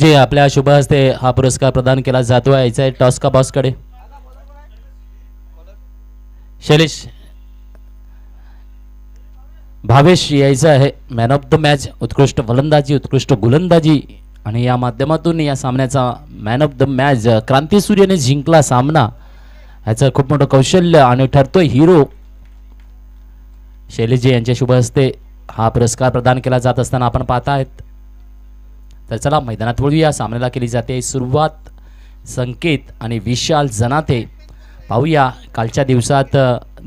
जी आपल्या शुभ हस्ते हा पुरस्कार प्रदान केला जातो आहे। याचा टॉस का बॉस कडे शैलेश भावेश यायचं आहे। मॅन ऑफ द मॅच, उत्कृष्ट फलंदाजी, उत्कृष्ट गोलंदाजी आणि या माध्यमातून या सामन्याचा मॅन ऑफ द मॅच क्रांती सूर्यने जिंकला सामना। याचं खूप मोठं कौशल्य आणि ठरतोय हिरो। शैलेशजी यांच्या शुभ हस्ते हा पुरस्कार प्रदान केला जात असताना आपण पाहता आहेत। तर चला मैदानात वळूया। सामन्याला केली जाते सुरुवात। संकेत आणि विशाल जनाते पाहूया। कालच्या दिवसात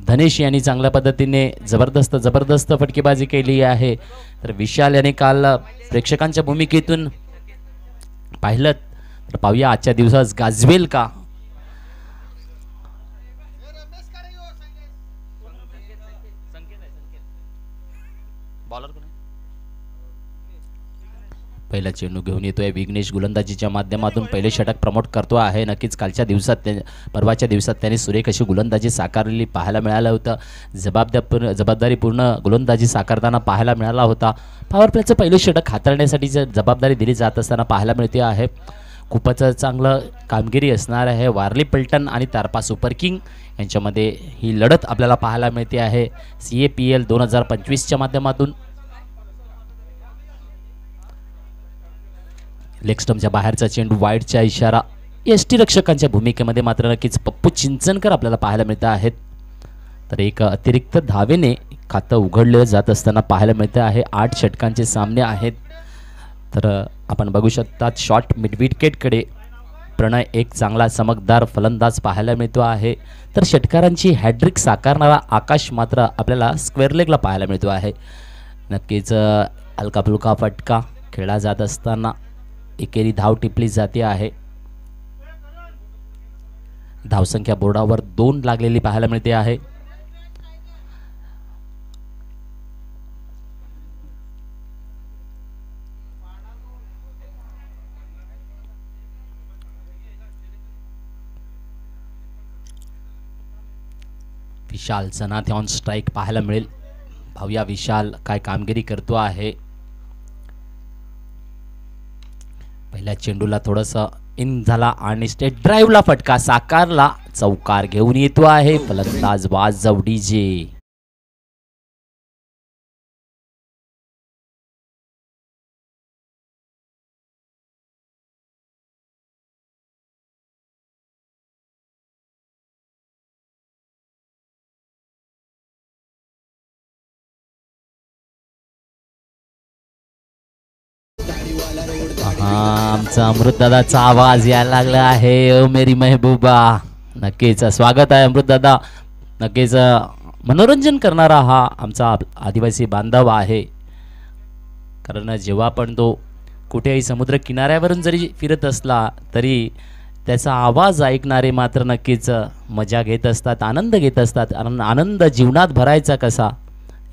धनेश यांनी चांगल्या पद्धतीने जबरदस्त फटकेबाजी केली आहे। तर विशाल याने काल प्रेक्षकांच्या भूमिकेतून पाहिलं तर पाहूया आजच्या दिवसात गाजवेल का। पहिला चेंडू घेऊन येतोय विघ्नेश। गोलंदाजीच्या माध्यमातून पहिले षटक प्रमोट करतो आहे। नक्कीच कालच्या दिवसात परवाच्या दिवसात त्यांनी सुरेख अशी गोलंदाजी साकारलेली पाहायला मिळालं होतं। जबाबदारीपूर्ण गोलंदाजी साकारताना पाहायला मिळाला होता। पॉवर प्लेचं पहिले षटक हाताळण्यासाठी जबाबदारी दिली जात असताना पाहायला मिळते आहे। खूपच चांगलं कामगिरी असणार आहे। वारली पलटण आणि तारपा सुपर किंग यांच्यामध्ये ही लढत आपल्याला पाहायला मिळते आहे CAPL 2025च्या माध्यमातून। लेग स्टंपच्या बाहेरचा चेंडू, वाईडचा इशारा। एसटी रक्षकांच्या भूमिकेमध्ये मात्र नक्कीच पप्पू चिंचनकर आपल्याला पाहायला मिळत आहेत। तर एक अतिरिक्त धावेने खातं उघडलं जात असताना पाहायला मिळते आहे। 8 षटकांचे सामने आहेत। तर आपण बघू शकता शॉर्ट मिड विकेटकडे प्रणय एक चांगला चमकदार फलंदाज पाहायला मिळतो आहे। तर षटकारांची हॅट्रिक साकारणारा आकाश मात्र आपल्याला स्क्वेअर लेगला पाहायला मिळतो आहे। नक्कीच हलका फुलका फटका खेळला जात असताना एकेरी धाव टिपली जाते आहे। धावसंख्या बोर्डावर 2 लागलेली पाहायला मिळते आहे। विशाल जनाते ऑन स्ट्राइक पाहायला मिळेल। भाऊया विशाल काय कामगिरी करतो आहे। पहिल्या चेंडूला थोडंसं इन झाला आणि स्टेट ड्राईव्हला फटका साकारला। चौकार घेऊन येतो आहे फलंदाज वाजव डीजे। आमचा अमृतदादाचा आवाज यायला लागला आहे। ओ मेरी महबूबा, नक्कीच स्वागत आहे अमृतदादा। नक्कीच मनोरंजन करणारा हा आमचा आदिवासी बांधव आहे। कारण जेव्हा पण तो कुठेही समुद्र किनाऱ्यावरून जरी फिरत असला तरी त्याचा आवाज ऐकणारे मात्र नक्कीच मजा घेत असतात, आनंद घेत असतात। आनंद जीवनात भरायचा कसा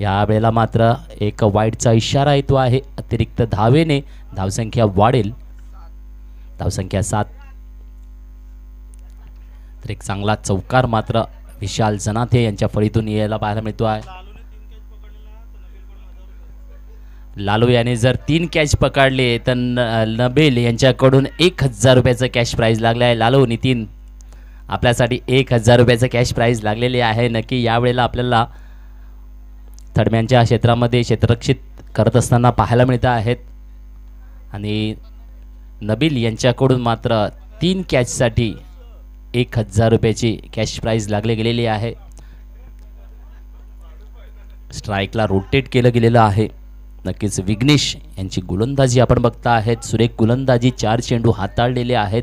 या वेळेला मात्र एक वाईडचा इशारा येतो आहे। अतिरिक्त धावेने धावसंख्या वाढेल, धावसंख्या 7। तर एक चांगला चौकार मात्र विशाल जनाते यांच्या फळीतून यायला पाहायला मिळतो आहे। लालू याने जर 3 कॅच पकडले तर नबेल यांच्याकडून 1000 रुपयाचं कॅश प्राइज लागले आहे। लालू नितीन आपल्यासाठी 1000 रुपयाचं कॅश प्राइज लागलेले आहे। नक्की यावेळेला आपल्याला थडम्यांच्या क्षेत्रामध्ये क्षेत्ररक्षित करत असताना पाहायला मिळत आहेत। आणि नबील यांच्याकडून मात्र 3 कॅचसाठी 1000 रुपयाची कॅश प्राइज लागले गेलेली आहे। स्ट्राईकला रोटेट केलं गेलेलं आहे। नक्कीच विघ्नेश यांची गोलंदाजी आपण बघता आहेत। सुरेख गोलंदाजी, 4 चेंडू हाताळलेले आहेत,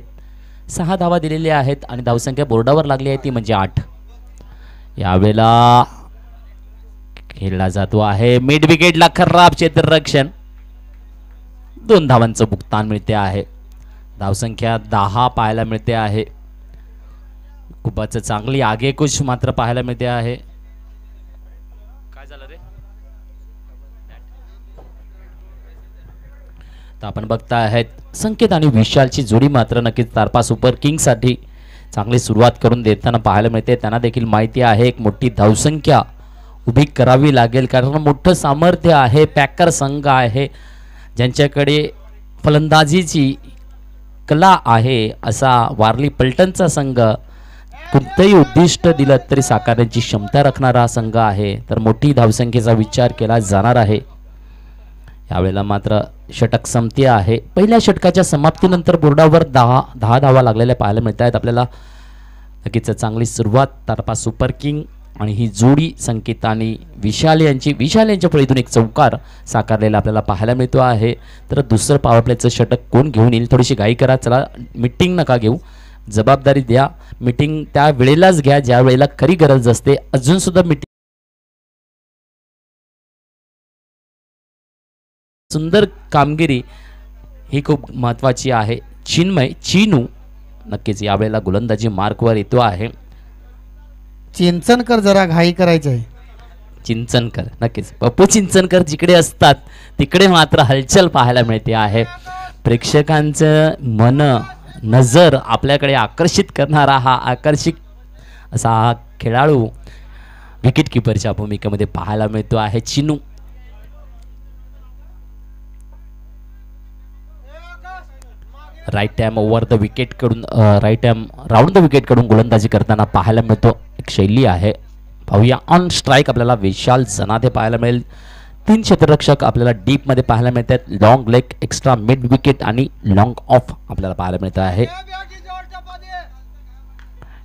6 धावा दिलेल्या आहेत आणि धावसंख्या बोर्डावर लागली आहे ती म्हणजे 8। यावेळेला खेळला जातो आहे मिड विकेटला खराब क्षेत्ररक्षण, 2 धावांचं भुगतान मिळते आहे। धावसंख्या 10 पाहायला मिळते आहे। खूपच चांगली आगेकूच मात्र पाहायला मिळते आहे। काय झालं रे? तर आपण बघता आहेत संकेत आणि विशालची जोडी मात्र नक्कीच तारपा सुपर किंग साठी चांगली सुरुवात करून देताना पाहायला मिळते। त्यांना देखील माहिती आहे एक मोठी धावसंख्या उभी करावी लागेल, कारण मोठं सामर्थ्य आहे। पॅकर संघ आहे ज्यांच्याकडे फलंदाजीची कला आहे असा वारली पलटणचा संघ कोणतंही उद्दिष्ट दिलं तरी साकारण्याची क्षमता राखणारा संघ आहे. तर मोठी धावसंख्येचा विचार केला जाणार आहे. यावेळेला मात्र षटक संपती आहे. पहिल्या षटकाच्या समाप्तीनंतर बोर्डावर 10 धावा लागलेल्या पाहायला मिळत आहेत आपल्याला. नक्कीच चांगली सुरुवात तारपा सुपर किंग आणि ही जोडी संकेत आणि विशाल यांच्या फळीतून एक चौकार साकारलेला आपल्याला पाहायला मिळतो आहे. तर दुसरं पॉवर प्लेचं षटक कोण घेऊन येईल थोडीशी घाई करा. चला मीटिंग नका घेऊ, जबाबदारी द्या. मीटिंग त्या वेळेलाच घ्या ज्या वेळेला खरी गरज असते. अजून सुद्धा मीटिंग सुंदर कामगिरी ही खूप महत्त्वाची आहे. चिनू नक्कीच यावेळेला गोलंदाजी मार्कवर येतो आहे. चिंचनकर जरा घाई करायचं आहे. चिंचनकर नक्कीच पप्पू चिंचनकर जिकडे असतात तिकडे मात्र हलचल पाहायला मिळते आहे. प्रेक्षकांचं मन नजर आपल्याकडे आकर्षित करणारा हा आकर्षित असा हा खेळाडू विकेट किपरच्या भूमिकेमध्ये पाहायला मिळतो आहे. Chinu right arm over the wicket कडून right arm round the wicket कडून गोलंदाजी करताना पाहायला मिळतो. एक शैली आहे. पाहूया ऑन स्ट्राईक आपल्याला विशाल जनादे पाहायला मिळेल. 3 क्षेत्ररक्षक आपल्याला डीप मध्ये पाहायला मिळतात. Long leg extra mid wicket आणि लॉंग ऑफ आपल्याला पाहायला मिळत आहे.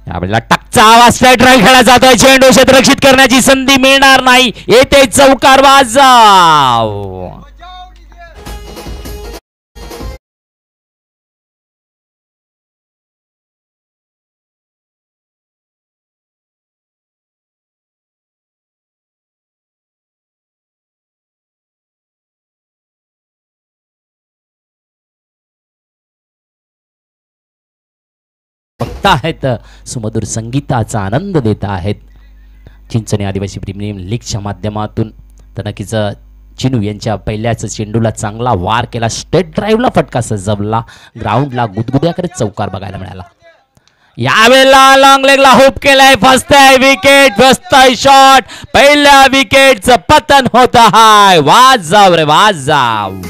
यावेळेला टकचा आवाज स्ट्राईक ड्राईव्ह खेळला जातोय. चेंडू क्षेत्ररक्षित करण्याची संधी मिळणार नाही. येते चौकार वाजव. बघता आहेत सुमधुर संगीताचा आनंद देत आहेत चिंचणी आदिवासी प्रीमियम लीगच्या माध्यमातून. तर नक्कीच चिनू यांच्या पहिल्याच चेंडूला चांगला वार केला. स्ट्रेट ड्राईव्हला फटका सजवला. ग्राउंडला गुदगुद्या करत चौकार बघायला मिळाला. यावेळेला लॉंग लेगला हुप केलाय. फसताय विकेट, फसताय शॉट. पहिल्या विकेटचं पतन होत आहे. वाजाव रे वाजाव.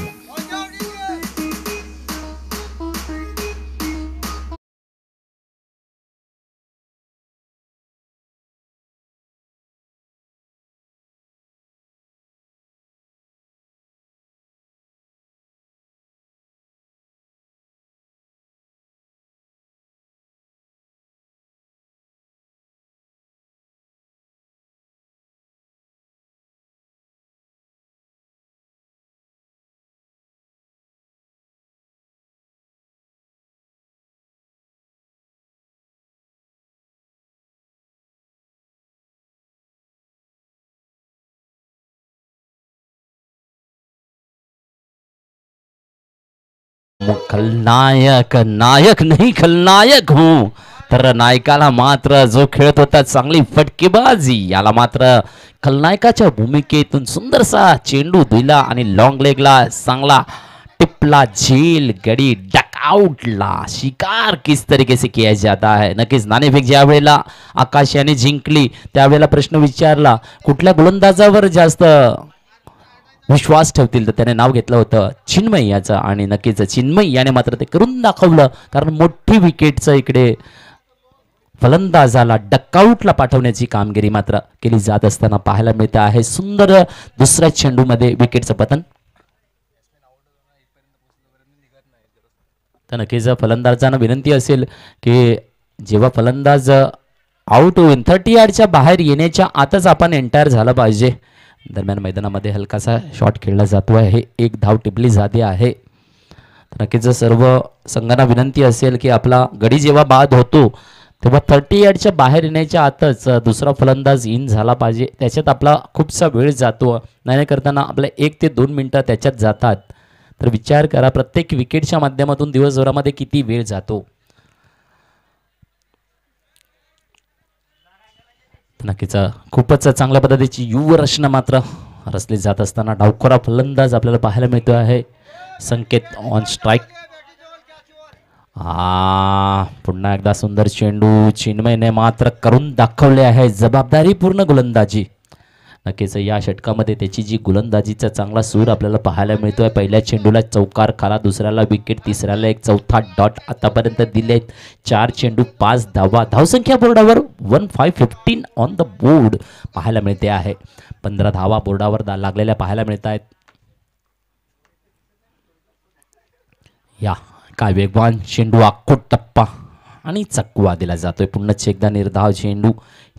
खलनायक नायक नाही खलनायक हूं. तर नायकाला मात्र जो खेळत होता चांगली फटकेबाजी, याला मात्र खलनायकाच्या भूमिकेतून सुंदरसा चेंडू दिला आणि लॉंग लेगला चांगला टिपला. झेल गडी डकआउटला शिकार किस तरीके से किया जाता है. नक्कीच नाणेफेक ज्या वेळेला आकाश याने जिंकली त्यावेळेला प्रश्न विचारला कुठल्या गोलंदाजावर जास्त विश्वास ठेवतील, तर त्याने नाव घेतलं होतं चिन्मय याचं. आणि नक्कीच चिन्मय याने मात्र ते करून दाखवलं. कारण मोठी विकेटचं इकडे फलंदाजाला डकआउटला पाठवण्याची कामगिरी मात्र केली जात असताना पाहायला मिळते आहे. सुंदर दुसऱ्या चेंडूमध्ये विकेटचं पतन. तर नक्कीच फलंदाजांना विनंती असेल की जेव्हा फलंदाज आउट होईल 30 यार्डच्या बाहेर येण्याच्या आतच आपण एंटायर झालं पाहिजे. दरम्यान मैदानामध्ये हलकासा शॉट खेळला जातो आहे. एक धाव टिपली जाते आहे. नक्कीच सर्व संघांना विनंती असेल की आपला गडी जेव्हा बाद होतो तेव्हा 30 यार्डच्या बाहेर येण्याच्या आतच दुसरा फलंदाज इन झाला पाहिजे. त्याच्यात आपला खूपसा वेळ जातो. नाही करताना आपले 1 ते 2 मिनिटं त्याच्यात जातात. तर विचार करा प्रत्येक विकेटच्या माध्यमातून दिवसभरामध्ये किती वेळ जातो. नक्कीच खूपच चांगल्या पद्धतीची युवा रचना मात्र रचली जात असताना डावखोरा फलंदाज आपल्याला पाहायला मिळतो आहे. संकेत ऑन स्ट्राईक. पुन्हा एकदा सुंदर चेंडू चिन्मयने मात्र करून दाखवले आहे. जबाबदारीपूर्ण गोलंदाजी. नक्कीच या षटकामध्ये त्याची जी गोलंदाजीचा चांगला सूर आपल्याला पाहायला मिळतोय. पहिल्या चेंडूला चौकार खाला, दुसऱ्याला विकेट, तिसऱ्याला एक चौथा डॉट. आतापर्यंत दिले 4 चेंडू 5 धावा. धावसंख्या बोर्डावर 1515 ऑन द बोर्ड पाहायला मिळते आहे. 15 धावा बोर्डावर लागलेल्या पाहायला मिळत आहेत. या काय वेगवान चेंडू, आखूट टप्पा आणि चकवा दिला जातोय. पुन्हा एकदा निर्धाव चेंडू.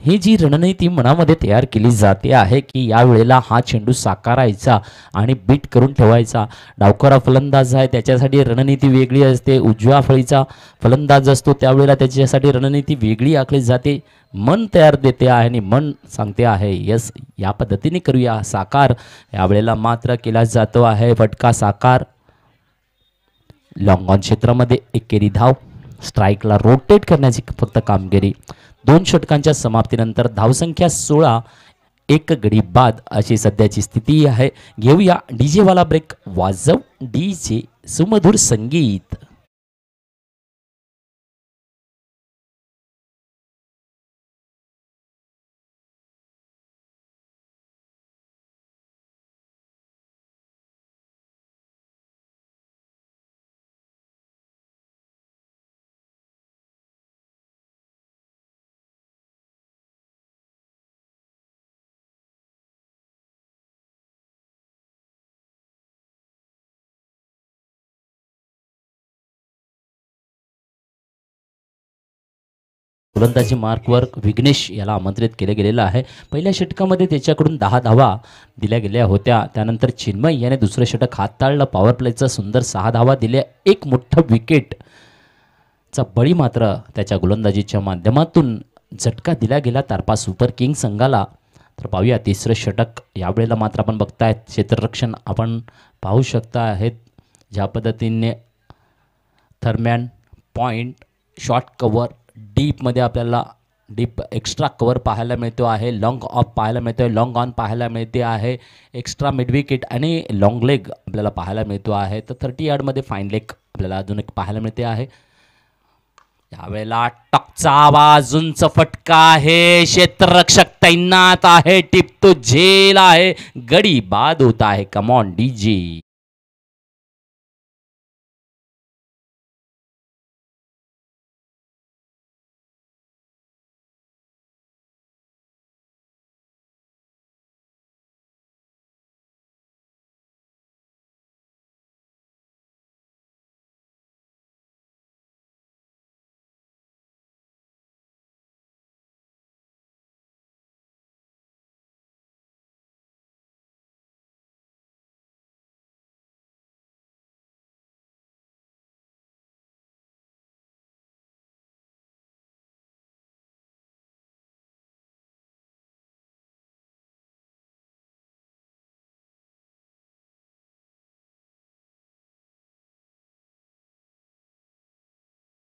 ही जी रणनीती मनामध्ये तयार केली जाते आहे की या वेळेला हा चेंडू साकारायचा आणि बीट करून ठेवायचा. डावखरा फलंदाज आहे त्याच्यासाठी रणनीती वेगळी असते. उजव्या फळीचा फलंदाज असतो त्यावेळेला त्याच्यासाठी रणनीती वेगळी आखली जाते. मन तयार देते आहे आणि मन सांगते आहे यस या पद्धतीने करूया साकार. यावेळेला मात्र केला जातो आहे फटका साकार. लॉंग ऑन क्षेत्रामध्ये एकेरी धाव. स्ट्राईकला रोटेट करण्याची फक्त कामगिरी. 2 षटकांच्या समाप्तीनंतर धावसंख्या 16, 1 गडी बाद अशी सध्याची स्थिती आहे. घेऊया डीजे वाला ब्रेक. वाजव डीजे सुमधुर संगीत. गोलंदाजी मार्कवर विघ्नेश याला आमंत्रित केले गेलेलं आहे. पहिल्या षटकामध्ये त्याच्याकडून 10 धावा दिल्या गेल्या होत्या. त्यानंतर चिन्मय याने दुसरं षटक हाताळलं. पॉवर प्लेचं सुंदर 6 धावा दिल्या. एक मोठं विकेटचा बळी मात्र त्याच्या गोलंदाजीच्या माध्यमातून झटका दिला गेला तारपा सुपर किंग संघाला. तर पाहूया तिसरं षटक. यावेळेला मात्र आपण बघतायत क्षेत्ररक्षण आपण पाहू शकता आहेत ज्या पद्धतीने थर्मॅन पॉईंट शॉर्ट कवर डीपमध्ये आपल्याला डीप एक्स्ट्रा कवर पाहायला मिळतो आहे. लॉंग ऑफ पाहायला मिळतो आहे. लॉंग ऑन पाहायला मिळते आहे. एक्स्ट्रा मिड विकेट आणि लॉंग लेग आपल्याला पाहायला मिळतो आहे. तर 30 यार्डमध्ये फाईन लेग आपल्याला अजून एक पाहायला मिळते आहे. यावेळेला टॉकचा आवाज, उंच फटका आहे. क्षेत्ररक्षक तैनात आहे. टिपतो झेल आहे. गडी बाद होत आहे. Come on DJ.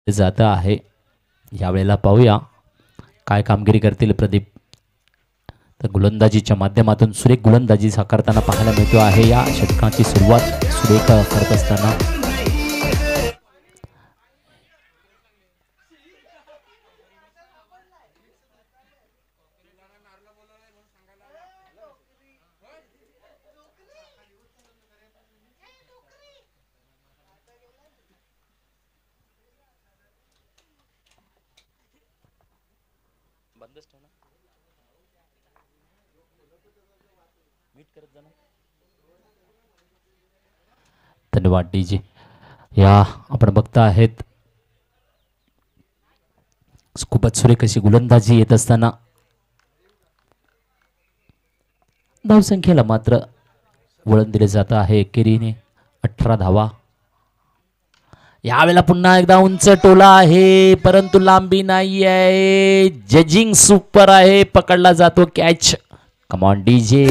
जात आहे. यावेळेला पाहूया काय कामगिरी करतील प्रदीप. तर गोलंदाजीच्या माध्यमातून सुरेख गोलंदाजी साकारताना पाहायला मिळतो आहे. या षटकाची सुरुवात सुरेख करत असताना धन्यवाद डीजे. या आपण बघता आहेत खूपच सुरेख अशी गोलंदाजी येत असताना धावसंख्येला मात्र वळण दिले जात आहे. एकेरीने 18 धावा. यावेळेला पुन्हा एकदा उंच टोला आहे परंतु लांबी नाही आहे. जजिंग सुपर आहे. पकडला जातो कॅच. Come on DJ.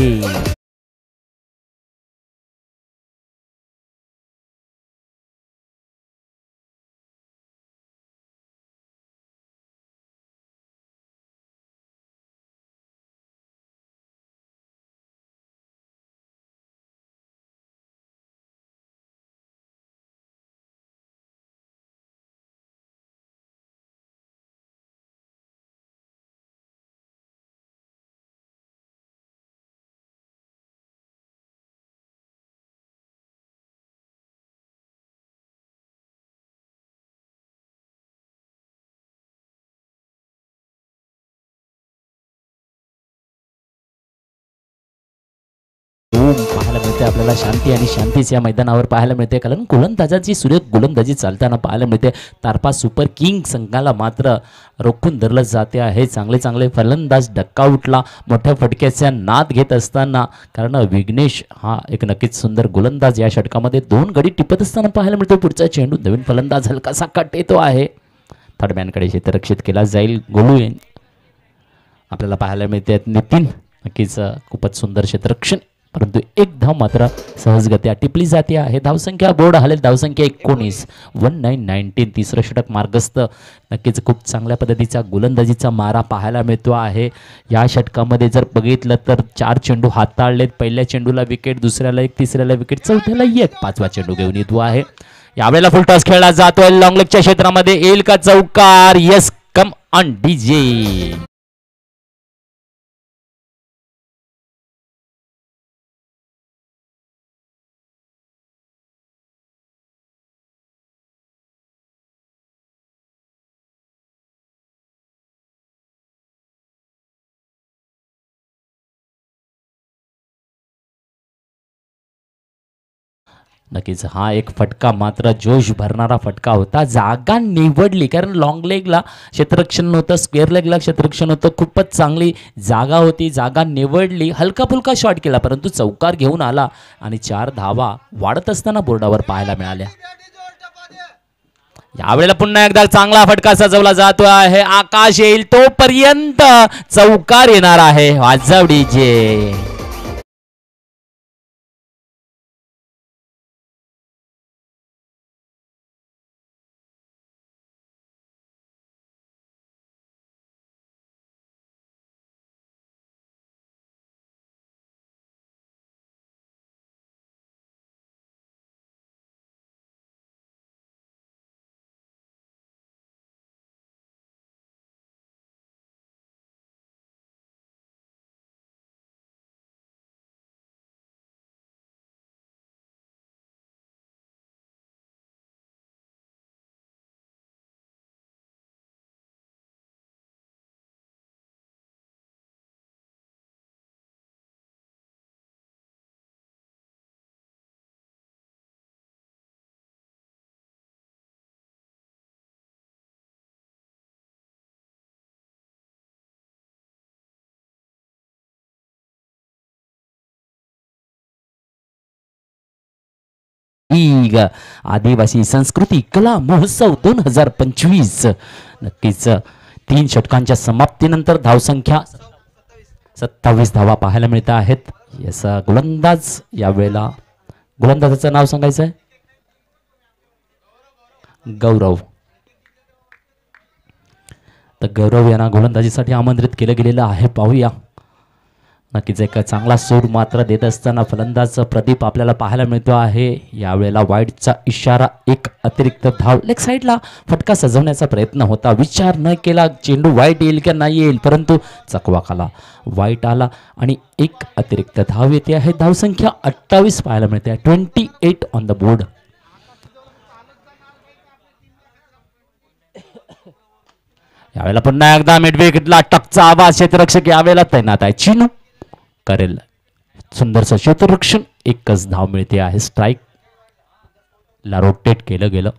आपल्याला शांती आणि शांतीच या मैदानावर पाहायला मिळते, कारण गोलंदाजांची सुरेख गोलंदाजी चालताना पाहायला मिळते. तारपा सुपर किंग संघाला मात्र रोखून धरलं जाते आहे. चांगले चांगले फलंदाज डक्काउटला मोठ्या फटक्याचा नाद घेत असताना, कारण विघ्नेश हा एक नक्कीच सुंदर गोलंदाज या षटकामध्ये 2 गडी टिपत असताना पाहायला मिळतो. पुढचा चेंडू नवीन फलंदाज हलकासा कट येतो आहे, थर्ड मॅनकडे क्षेत्ररक्षित केला जाईल. गोलू आपल्याला पाहायला मिळते. नितीन नक्कीच खूपच सुंदर क्षेत्ररक्षण, परंतु एक धाव मात्र सहजगत्या टिपली जाते आहे. धावसंख्या बोर्ड हलेल, धावसंख्या 19, 1919. तिसरं षटक मार्गस्थ. नक्कीच खूप चांगल्या पद्धतीचा गोलंदाजीचा मारा पाहायला मिळतो आहे. या षटकामध्ये जर बघितलं तर 4 चेंडू हाताळलेत. पहिल्या चेंडूला विकेट, दुसऱ्याला 1, तिसऱ्याला विकेट, चौथ्याला 1, 5वा चेंडू घेऊन येतो आहे. यावेळेला फुल टॉस खेळला जातोय. लॉंग लेगच्या क्षेत्रामध्ये येईल का चौकार? Yes, come on DJ. नक्कीच हा एक फटका मात्र जोश भरणारा फटका होता. जागा निवडली, कारण लॉंग लेगला क्षेत्ररक्षण नव्हतं, स्क्वेअर लेगला क्षेत्ररक्षण होतं. खूपच चांगली जागा होती, जागा निवडली, हलका फुलका शॉट केला, परंतु चौकार घेऊन आला आणि 4 धावा वाढत असताना बोर्डावर पाहायला मिळाल्या. यावेळेला पुन्हा एकदा चांगला फटका सजवला जातो आहे. आकाश येईल तोपर्यंत चौकार येणार आहे. वाजव डीजे. आदिवासी संस्कृती कला महोत्सव 2025. नक्कीच 3 षटकांच्या समाप्तीनंतर धावसंख्या 27 धावा पाहायला मिळत आहेत. याचा गोलंदाज यावेळेला, गोलंदाजाचं नाव सांगायचं आहे, गौरव. तर गौरव यांना गोलंदाजीसाठी आमंत्रित केलं गेलेलं आहे. पाहूया. नक्कीच एक चांगला सूर मात्र देत असताना फलंदाज प्रदीप आपल्याला पाहायला मिळतो आहे. यावेळेला वाईटचा इशारा, एक अतिरिक्त धाव. लेग साईडला फटका सजवण्याचा प्रयत्न होता, विचार न केला चेंडू वाईट येईल की नाही येईल, परंतु चकवाकाला वाईट आला आणि एक अतिरिक्त धाव येते आहे. धावसंख्या 28 पाहायला मिळते, 28 ऑन द बोर्ड. यावेळेला पुन्हा एकदा मिड विकेटला टकचा आवाज. क्षेत्ररक्षक यावेळेला तैनात आहे. चिनू करेल सुंदरचं क्षेत्ररक्षण. एकच धाव मिळते आहे. स्ट्राईक ला रोटेट केलं गेलं.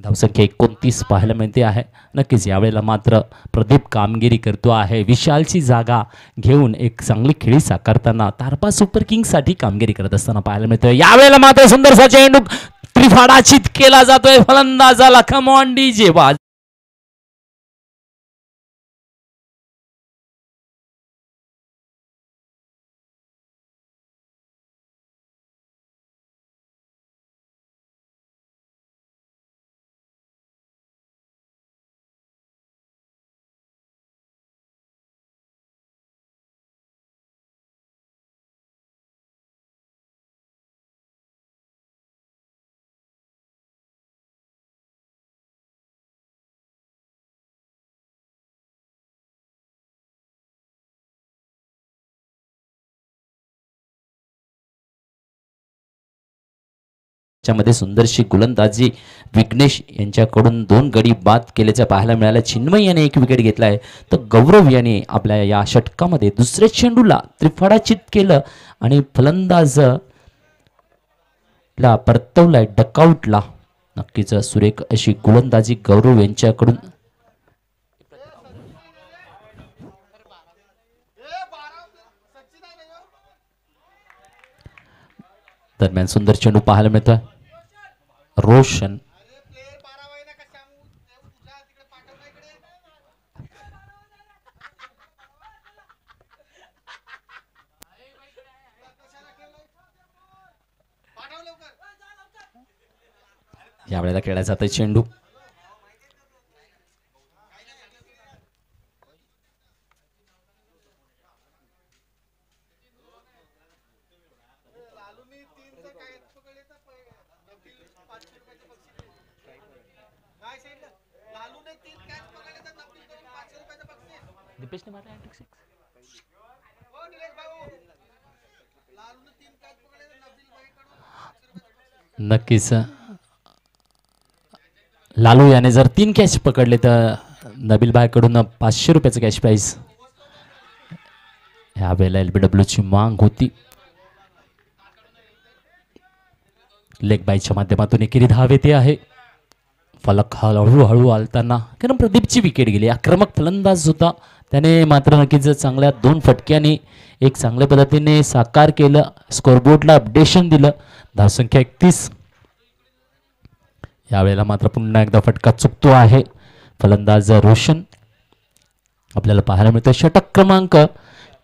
धावसंख्या 29 पाहायला मिळते आहे. नक्कीच यावेळेला मात्र प्रदीप कामगिरी करतो आहे. विशालची जागा घेऊन एक चांगली खेळी साकारताना तारपा सुपर किंग साठी कामगिरी करत असताना पाहायला मिळतोय. यावेळेला मात्र सुंदरसा चेंडू त्रिफाडाचित केला जातोय फलंदाजाला. Come on DJ. त्याच्यामध्ये सुंदरशी गोलंदाजी विघ्नेश यांच्याकडून 2 गडी बाद केल्याचं पाहायला मिळालं. चिन्मय याने 1 विकेट घेतला आहे, तर गौरव याने आपल्या या षटकामध्ये दुसऱ्या चेंडूला त्रिफळाचित केलं आणि फलंदाज ला परतवलाय डकआउटला. नक्कीच सुरेख अशी गोलंदाजी गौरव यांच्याकडून. दरम्यान सुंदर चेंडू पाहायला मिळतोय. रोशन यावेळेला खेळला जातोय चेंडू. नक्कीच लालू याने जर 3 कॅच पकडले तर नबील भाईकडून 500 रुपयाचं कॅश प्राइस. यावेळेला LBW ची मांग होती. लेग बायच्या माध्यमातून एकेरी धाव येते आहे. फलक हळूहळू आलताना कारण प्रदीपची विकेट गेली. आक्रमक फलंदाज होता, त्याने मात्र नक्कीच चांगल्या 2 फटक्यांनी एक चांगल्या पद्धतीने साकार केलं. स्कोरबोर्डला अपडेशन दिलं. धावसंख्या 31. यावेळेला मात्र पुन्हा एकदा फटका चुकतो आहे फलंदाज रोशन. आपल्याला पाहायला मिळतं षटक क्रमांक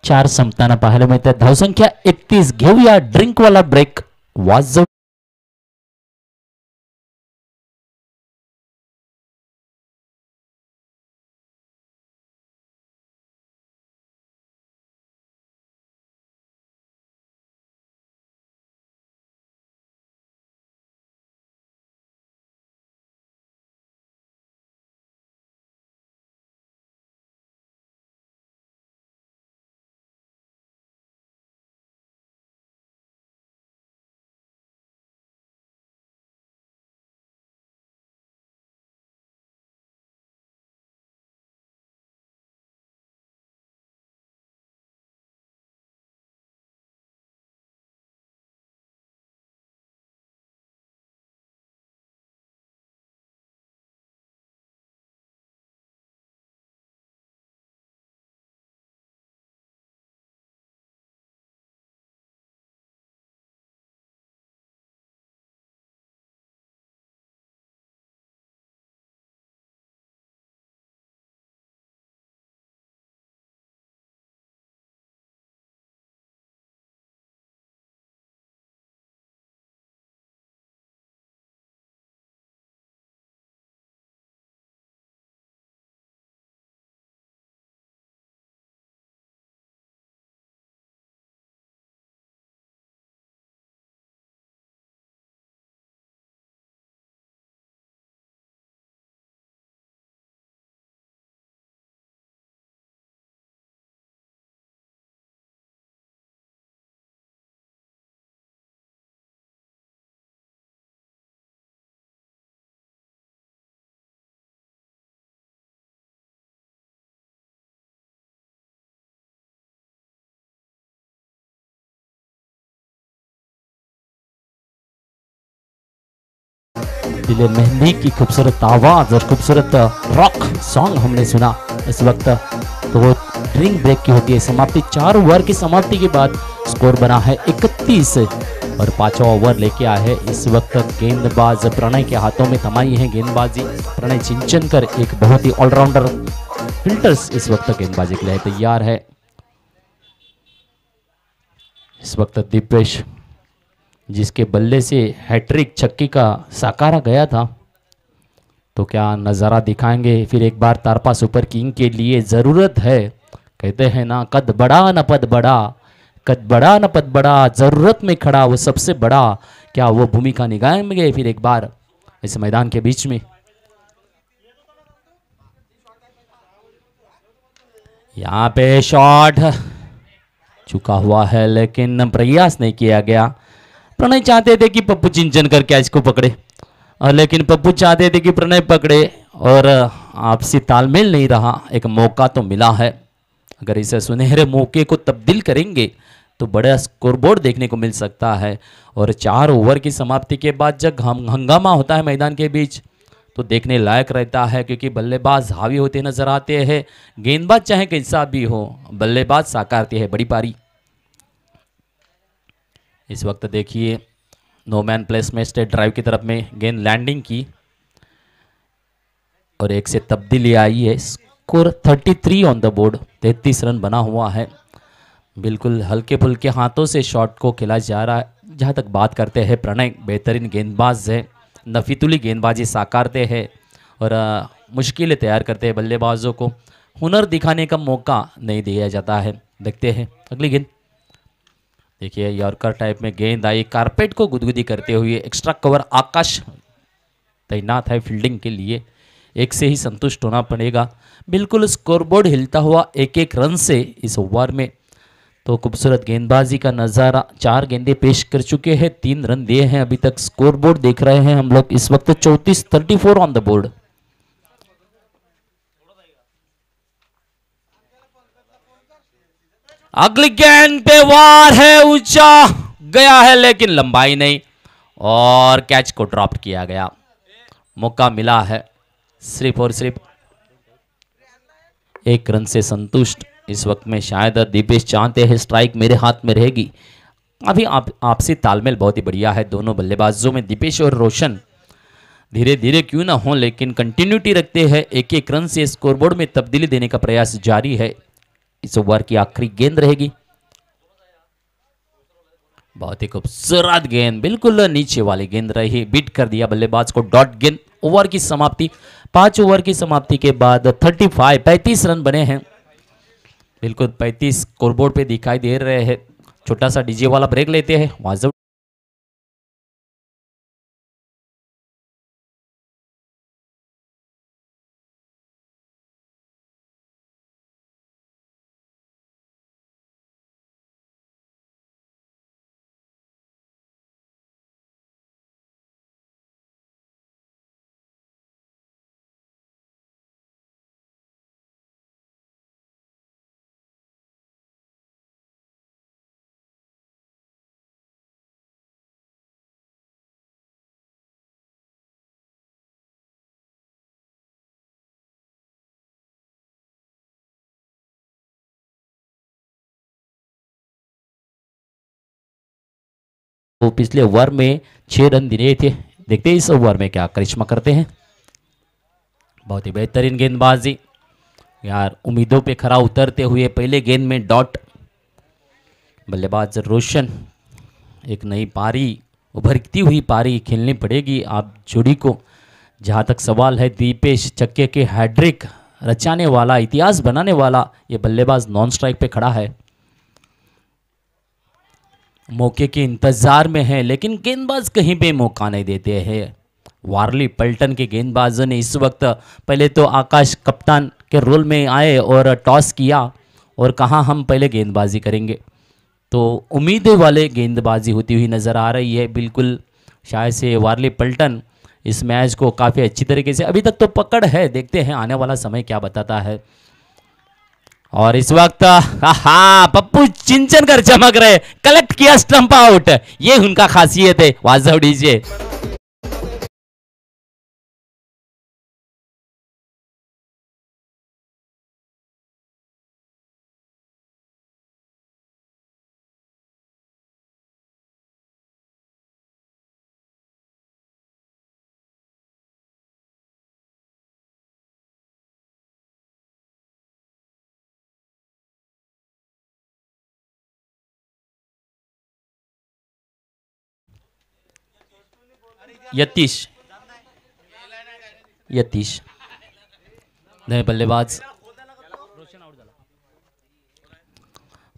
4 संपताना पाहायला मिळतं. धावसंख्या 31. घेऊया ड्रिंकवाला ब्रेक. वाजव दिले मेहंदी की खूबसूरत आवाज और खूबसूरत रॉक सॉन्ग हमने सुना इस वक्त. तो ड्रिंक ब्रेक की होती है समाप्ति. 4 ओवर की समाप्ति के बाद स्कोर बना है 31 और 5वां ओवर लेके आए हैं इस वक्त गेंदबाज प्रणय के हाथों में थमाई है गेंदबाजी. प्रणय चिंचनकर एक बहुत ही ऑलराउंडर फिल्टर्स इस वक्त गेंदबाजी के लिए तैयार है. इस वक्त दीपेश जिसके बल्ले से हैट्रिक छक्के का साकारा गया था, तो क्या नज़ारा दिखाएंगे फिर एक बार तारपा सुपर किंग के लिए. ज़रूरत है, कहते हैं ना, कद बड़ा न पद बड़ा, कद बड़ा न पद बड़ा, ज़रूरत में खड़ा वो सबसे बड़ा. क्या वो भूमिका निभाएंगे फिर एक बार इस मैदान के बीच में. यहाँ पे शॉट चुका हुआ है लेकिन प्रयास नहीं किया गया. प्रणय चाहते थे कि पप्पू चिंचनकर कैच को पकड़े, लेकिन पप्पू चाहते थे कि प्रणय पकड़े और आपसी तालमेल नहीं रहा। एक मौका तो मिला है, अगर इसे सुनहरे मौके को तब्दील करेंगे तो बड़ा स्कोरबोर्ड देखने को मिल सकता है। और 4 ओवर की समाप्ति के बाद जब हंगामा होता है मैदान के बीच तो देखने लायक रहता है, क्योंकि बल्लेबाज हावी होते नजर आते हैं। गेंदबाज चाहे कैसा भी हो, बल्लेबाज साकारते हैं बड़ी पारी। इस वक्त देखिए नो मैन प्लेस में स्ट्रेट ड्राइव की तरफ में गेंद लैंडिंग की और 1 से तब्दीली आई है। Score 33 on the board, 33 run बना हुआ है। बिल्कुल हल्के फुल्के हाथों से शॉट को खेला जा रहा है। जहाँ तक बात करते हैं, प्रणय बेहतरीन गेंदबाज है, नफीतुली गेंदबाजी साकारते हैं और मुश्किलें तैयार करते हैं। बल्लेबाजों को हुनर दिखाने का मौका नहीं दिया जाता है। देखते हैं अगली गेंद। देखिए यॉर्कर टाइप में गेंद आई, कारपेट को गुदगुदी करते हुए। एक्स्ट्रा कवर आकाश तैनात है फील्डिंग के लिए, 1 से ही संतुष्ट होना पड़ेगा। बिल्कुल स्कोरबोर्ड हिलता हुआ 1-1 रन से इस ओवर में। तो खूबसूरत गेंदबाजी का नज़ारा, 4 गेंदें पेश कर चुके हैं, 3 रन दिए हैं अभी तक। स्कोरबोर्ड देख रहे हैं हम लोग इस वक्त 34 ऑन द बोर्ड। अगली गेंद पे वार है, ऊंचा गया है लेकिन लंबाई नहीं और कैच को ड्रॉप किया गया। मौका मिला है सिर्फ और सिर्फ 1 रन से संतुष्ट। इस वक्त में शायद दीपेश चाहते हैं स्ट्राइक मेरे हाथ में रहेगी। अभी आपसी तालमेल बहुत ही बढ़िया है दोनों बल्लेबाजों में। दीपेश और रोशन धीरे धीरे क्यों ना हो लेकिन कंटिन्यूटी रखते हैं। 1-1 रन से स्कोरबोर्ड में तब्दीली देने का प्रयास जारी है। इस ओवर की आखिरी गेंद रहेगी। बहुत ही खूबसूरत गेंद, बिल्कुल नीचे वाली गेंद रही, बीट कर दिया बल्लेबाज को। डॉट गेंद। ओवर की समाप्ति, 5 ओवर की समाप्ति के बाद 35 रन बने हैं। बिल्कुल 35 स्कोरबोर्ड पे दिखाई दे रहे हैं। छोटा सा डीजे वाला ब्रेक लेते हैं। वाजब वो पिछले ओवर में 6 रन दिए थे। देखते हैं इस ओवर में क्या करिश्मा करते हैं। बहुत ही बेहतरीन गेंदबाजी यार, उम्मीदों पे खरा उतरते हुए पहले गेंद में डॉट। बल्लेबाज रोशन, एक नई पारी, उभरती हुई पारी खेलनी पड़ेगी आप जोड़ी को। जहाँ तक सवाल है, दीपेश छक्के के हैट्रिक रचाने वाला, इतिहास बनाने वाला ये बल्लेबाज नॉन स्ट्राइक पे खड़ा है, मौके के इंतजार में है, लेकिन गेंदबाज कहीं पे मौका नहीं देते हैं। वारली पल्टन के गेंदबाजों ने इस वक्त पहले तो आकाश कप्तान के रोल में आए और टॉस किया और कहा हम पहले गेंदबाजी करेंगे। तो उम्मीदें वाले गेंदबाजी होती हुई नज़र आ रही है। बिल्कुल शायद से वारली पल्टन इस मैच को काफ़ी अच्छी तरीके से अभी तक तो पकड़ है। देखते हैं आने वाला समय क्या बताता है। और इस वक्त पप्पू चिंचनकर चमक रहे, कलेक्ट किया स्टंप आउट, ये उनका खासियत है। वाजव डीजे। यतीश नए बल्लेबाज,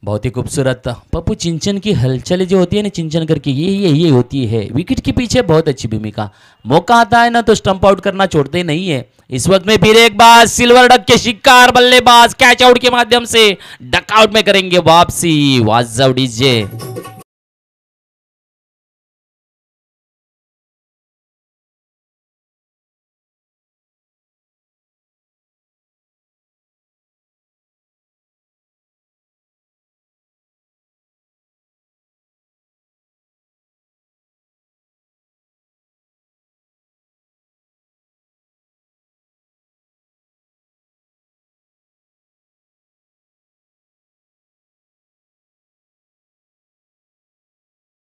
बहुत ही खूबसूरत। पप्पू चिंचन की हलचल जो होती है ना चिंचनकर की, ये होती है। विकेट के पीछे बहुत अच्छी भूमिका, मौका आता है ना तो स्टंप आउट करना छोड़ते नहीं है। इस वक्त में फिर एक बार सिल्वर डक के शिकार बल्लेबाज कैच आउट के माध्यम से डक आउट में करेंगे वापसी। वाजव डीजे।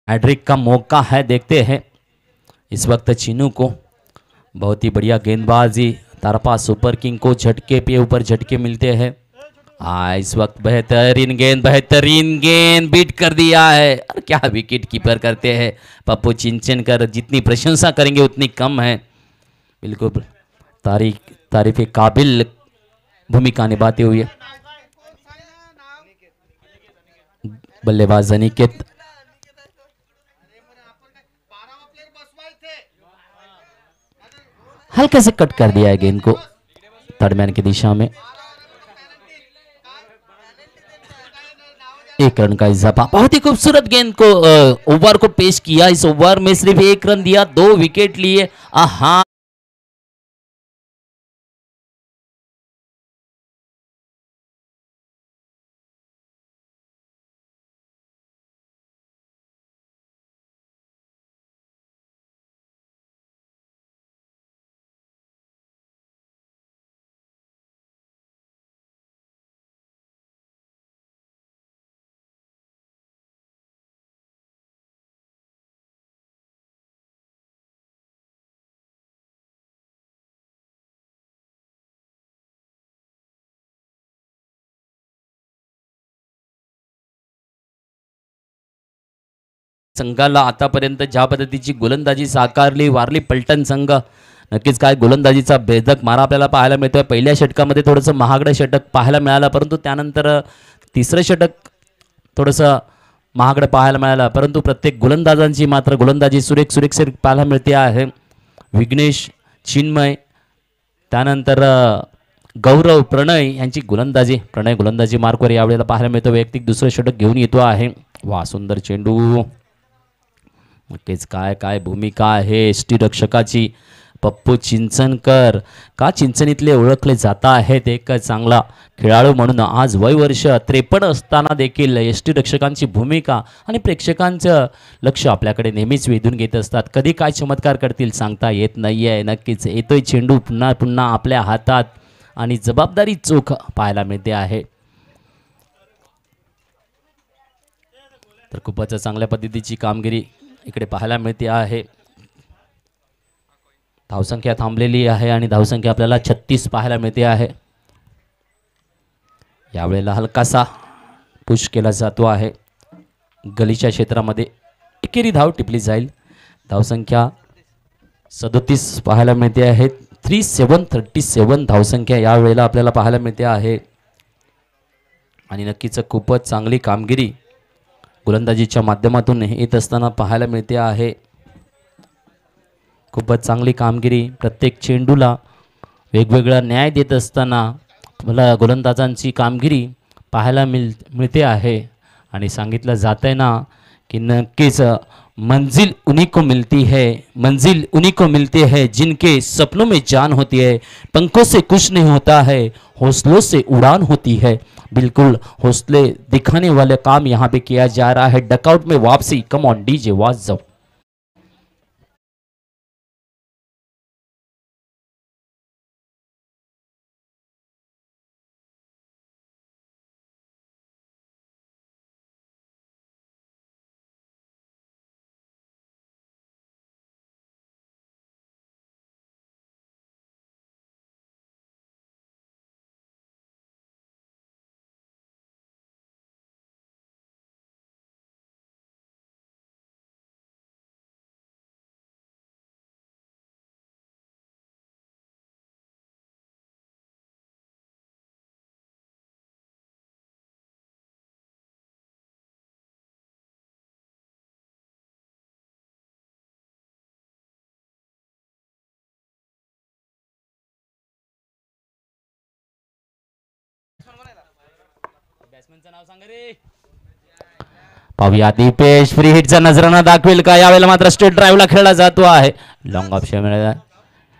हैट्रिक का मौका है, देखते हैं इस वक्त चीनू को। बहुत ही बढ़िया गेंदबाजी, तारपा सुपर किंग को झटके पे ऊपर झटके मिलते हैं। इस वक्त बेहतरीन गेंद बीट कर दिया है। और क्या विकेट कीपर करते हैं पप्पू चिंचनकर, जितनी प्रशंसा करेंगे उतनी कम है। बिल्कुल तारीफ काबिल भूमिका निभाते हुए बल्लेबाज अनिकेत हल्के से कट कर दिया है गेंद को थर्ड मैन की दिशा में। एक रन का इजाफा, बहुत ही खूबसूरत गेंद को ओवर को पेश किया। इस ओवर में सिर्फ एक रन दिया, 2 विकेट लिए। आहा, संघाला आतापर्यंत ज्या पद्धतीची गोलंदाजी साकारली वारली पलटण संघ, नक्कीच काय गोलंदाजीचा भेदक मारा आपल्याला पाहायला मिळतोय। पहिल्या षटकामध्ये थोडंसं महागडं षटक पाहायला मिळालं, परंतु त्यानंतर तिसरं षटक थोडंसं महागडं पाहायला मिळालं, परंतु प्रत्येक गोलंदाजांची मात्र गोलंदाजी सुरेख पाहायला मिळते आहे। विघ्नेश, चिन्मय, त्यानंतर गौरव, प्रणय यांची गोलंदाजी, प्रणय गोलंदाजी मार्कवर यावेळेला पाहायला मिळतो। वैयक्तिक दुसरं षटक घेऊन येतो आहे। वा, सुंदर चेंडू। नक्कीच काय भूमिका आहे यष्टीरक्षकाची पप्पू चिंचनकर। का चिंचणीतले ओळखले जात आहेत एक चांगला खेळाडू म्हणून। आज वय वर्ष 53 असताना देखील यष्टीरक्षकांची भूमिका आणि प्रेक्षकांचं लक्ष आपल्याकडे नेहमीच वेधून घेत असतात। कधी काय चमत्कार करतील सांगता येत नाहीये। नक्कीच येतोय चेंडू पुन्हा आपल्या हातात आणि जबाबदारी चोख पाहायला मिळते आहे। तर खूपच चांगल्या पद्धतीची कामगिरी इकडे पाहायला मिळते आहे। धावसंख्या थांबलेली आहे आणि धावसंख्या आपल्याला 36 पाहायला मिळते आहे। यावेळेला हलकासा पुश केला जातो आहे गलीच्या क्षेत्रामध्ये, एकेरी धाव टिपली जाईल। धावसंख्या 37 पाहायला मिळते आहे। 37 धावसंख्या यावेळेला आपल्याला पाहायला मिळते आहे आणि नक्कीच खूपच चांगली कामगिरी गोलंदाजीच्या माध्यमातून येत असताना पाहायला मिळते आहे। खूपच चांगली कामगिरी, प्रत्येक चेंडूला वेगवेगळा न्याय देत असताना मला गोलंदाजांची कामगिरी पाहायला मिळते आहे। आणि सांगितलं जात आहे ना की नक्कीच मंजिल उन्हीं को मिलती है जिनके सपनों में जान होती है। पंखों से कुछ नहीं होता है, हौसलों से उड़ान होती है। बिल्कुल हौसले दिखाने वाले काम यहाँ पे किया जा रहा है। डकआउट में वापसी, कम ऑन डीजे वाज जाओ। पाहूया दीपेश फ्री हिटचा नजराना दाखवेल का? यावेळेला मात्र स्ट्रेट ड्राईव्हला खेळला जातो आहे। लॉंग ऑप्शन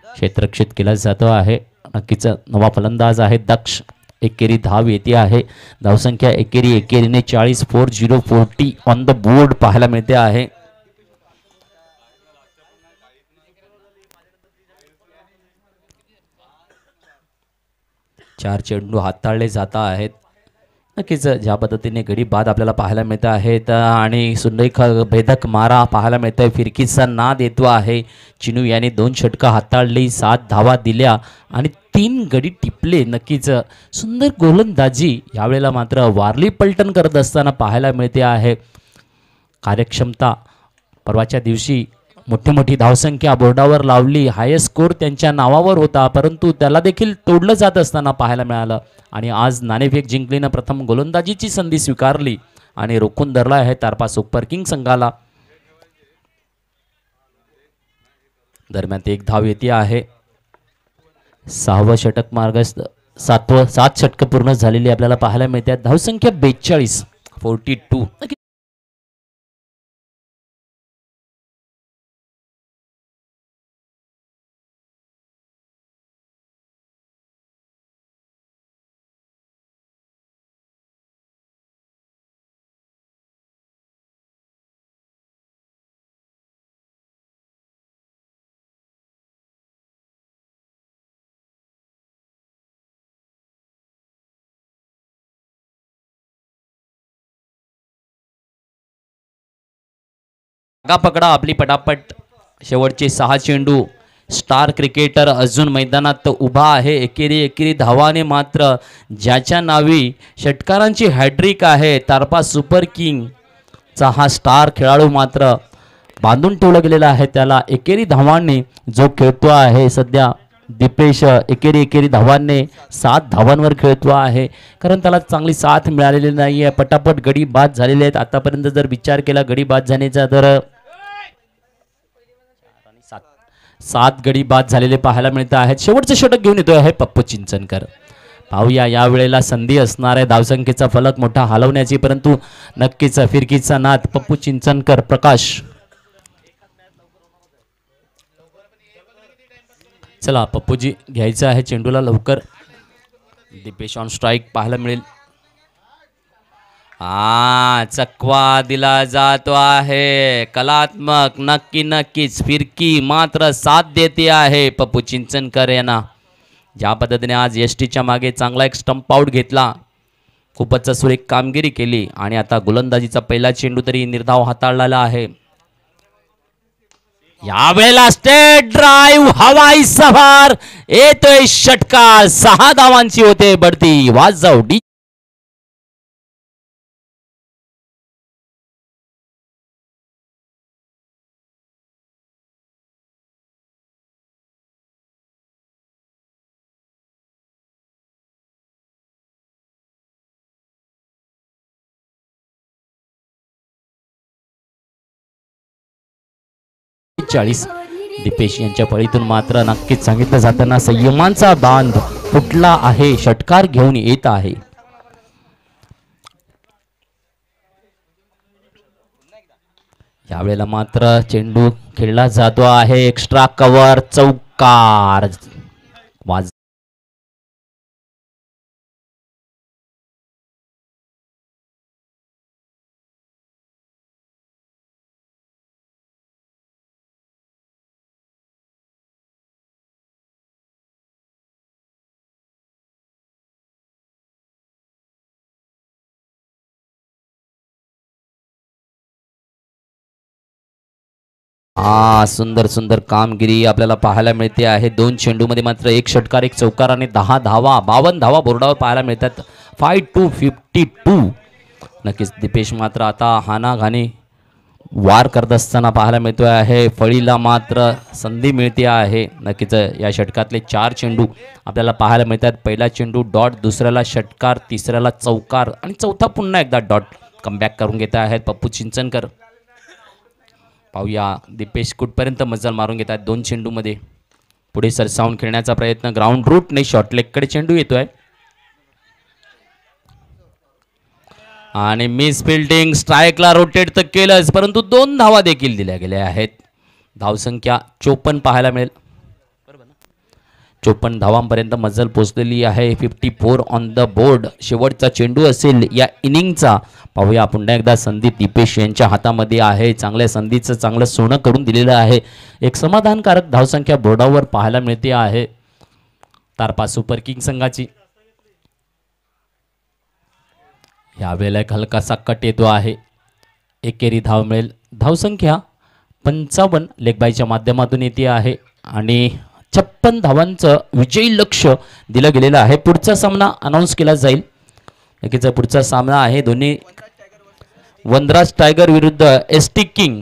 क्षेत्ररक्षित केला जातो आहे। नक्कीच नवा फलंदाज आहे दक्ष। एकेरी धाव येते आहे। धावसंख्या एकेरीने 40 40 ऑन द बोर्ड पाहायला मिळते आहे। चार चेंडू हाताळले जात आहेत। नक्कीच ज्या पद्धतीने गडी बाद आपल्याला पाहायला मिळत आहेत आणि सुंदर भेदक मारा पाहायला मिळत आहे. फिरकीचा नाद येतो आहे. चिनू याने 2 षटकं हाताळली, 7 धावा दिल्या आणि 3 गडी टिपले. नक्कीच सुंदर गोलंदाजी यावेळेला मात्र वारली पलटण करत असताना पाहायला मिळते आहे. कार्यक्षमता परवाच्या दिवशी मोठी धावसंख्या बोर्डावर लावली, हायेस्ट स्कोर त्यांच्या नावावर होता, परंतु त्याला देखील तोडलं जात असताना पाहायला मिळालं. आणि आज नाणेफेक जिंकलीनं प्रथम गोलंदाजीची संधी स्वीकारली आणि रोखून धरला आहे तारपा सुपर किंग संघाला. दरम्यान 1 धाव येते आहे. 6वं षटक मार्गस्थ 7 षटकं पूर्ण झालेली आपल्याला पाहायला मिळतात. धावसंख्या 42 42. पकडा आपली पटापट. शेवटचे 6 चेंडू. स्टार क्रिकेटर अजून मैदानात उभा आहे. एकेरी धावाने मात्र ज्याच्या नावी षटकारांची हॅट्रिक आहे तारपा सुपर किंगचा हा स्टार खेळाडू मात्र बांधून ठेवला गेलेला आहे. त्याला एकेरी धावांनी जो खेळतो आहे सध्या दीपेश एकेरी धावांनी 7 धावांवर खेळतो आहे. कारण त्याला चांगली साथ मिळालेली नाही आहे. पटापट गडी बाद झालेले आहेत. आतापर्यंत जर विचार केला गडी बाद जाण्याचा तर 7 गडी बाद झालेले पाहायला मिळत आहेत. शेवटचं षटक घेऊन येतोय आहे पप्पू चिंचनकर. पाहूया या वेळेला संधी असणार आहे धावसंख्येचा फलक मोठा हलवण्याची, परंतु नक्कीच फिरकीचा नाद पप्पू चिंचनकर. प्रकाश चला पप्पूजी घ्यायचं आहे चेंडूला लवकर. दीपेश ऑन स्ट्राईक पाहायला मिळेल. चकवा दिला जातो आहे. कलात्मक नक्कीच फिरकी मात्र साथ देते आहे पप्पू चिंचनकर यांना. ज्या पद्धतीने आज एसटीच्या मागे चांगला एक स्टंप आउट घेतला, खूपच सुरेख कामगिरी केली आणि आता गोलंदाजीचा पहिला चेंडू तरी निर्धाव हाताळलेला आहे. यावेळेला स्टेट ड्राईव्ह हवाई सवार येतोय षटकार. 6 धावांची होते बढती. वाजव डी दीपेश यांच्या फळीतून मात्र नक्कीच सांगितलं जाताना संयमांचा बांध फुटला आहे. षटकार घेऊन येत आहे. यावेळेला मात्र चेंडू खेळला जातो आहे. एक्स्ट्रा कव्हर चौकार. सुंदर कामगिरी आपल्याला पाहायला मिळते आहे. 2 चेंडूमध्ये मात्र 1 षटकार 1 चौकार आणि 10 धावा 52 धावा बोर्डावर पाहायला मिळतात. 5-2-52. नक्कीच दीपेश मात्र आता हानाघाणी वार करत असताना पाहायला मिळतोय आहे. फळीला मात्र संधी मिळते आहे. नक्कीच या षटकातले 4 चेंडू आपल्याला पाहायला मिळतात. पहिला चेंडू डॉट, दुसऱ्याला षटकार, तिसऱ्याला चौकार आणि चौथा पुन्हा एकदा डॉट. कमबॅक करून घेत आहेत पप्पू चिंचनकर. पाहूया दीपेश कुठपर्यंत मजल मारून घेतात. 2 चेंडूमध्ये पुढे सरसावून खेळण्याचा प्रयत्न. ग्राउंड रूट नाही, शॉर्ट लेगकडे चेंडू येतोय आणि मिस फिल्डिंग. स्ट्राईकला रोटेट तर केलंच, परंतु 2 धावा देखील दिल्या गेल्या आहेत. धावसंख्या 54 पाहायला मिळेल. 54 धावांपर्यंत मजल पोचलेली आहे. 54 ऑन द बोर्ड. शेवटचा चेंडू असेल या इनिंगचा. पाहूया पुन्हा एकदा संधी दीपेश यांच्या हातामध्ये आहे. चांगल्या संधीचं चांगलं सोनं करून दिलेलं आहे. एक समाधानकारक धावसंख्या बोर्डावर पाहायला मिळते आहे तारपा सुपर किंग संघाची. यावेळेला एक हलकासा कट येतो आहे. एकेरी धाव मिळेल. धावसंख्या 55 लेगबाईच्या माध्यमातून येते आहे आणि 56 धावांचं विजयी लक्ष दिलं गेलेलं आहे. पुढचा सामना अनाऊन्स केला जाईल. नक्कीच पुढचा सामना आहे दोन्ही वनराज टायगर विरुद्ध एस.टी. किंग.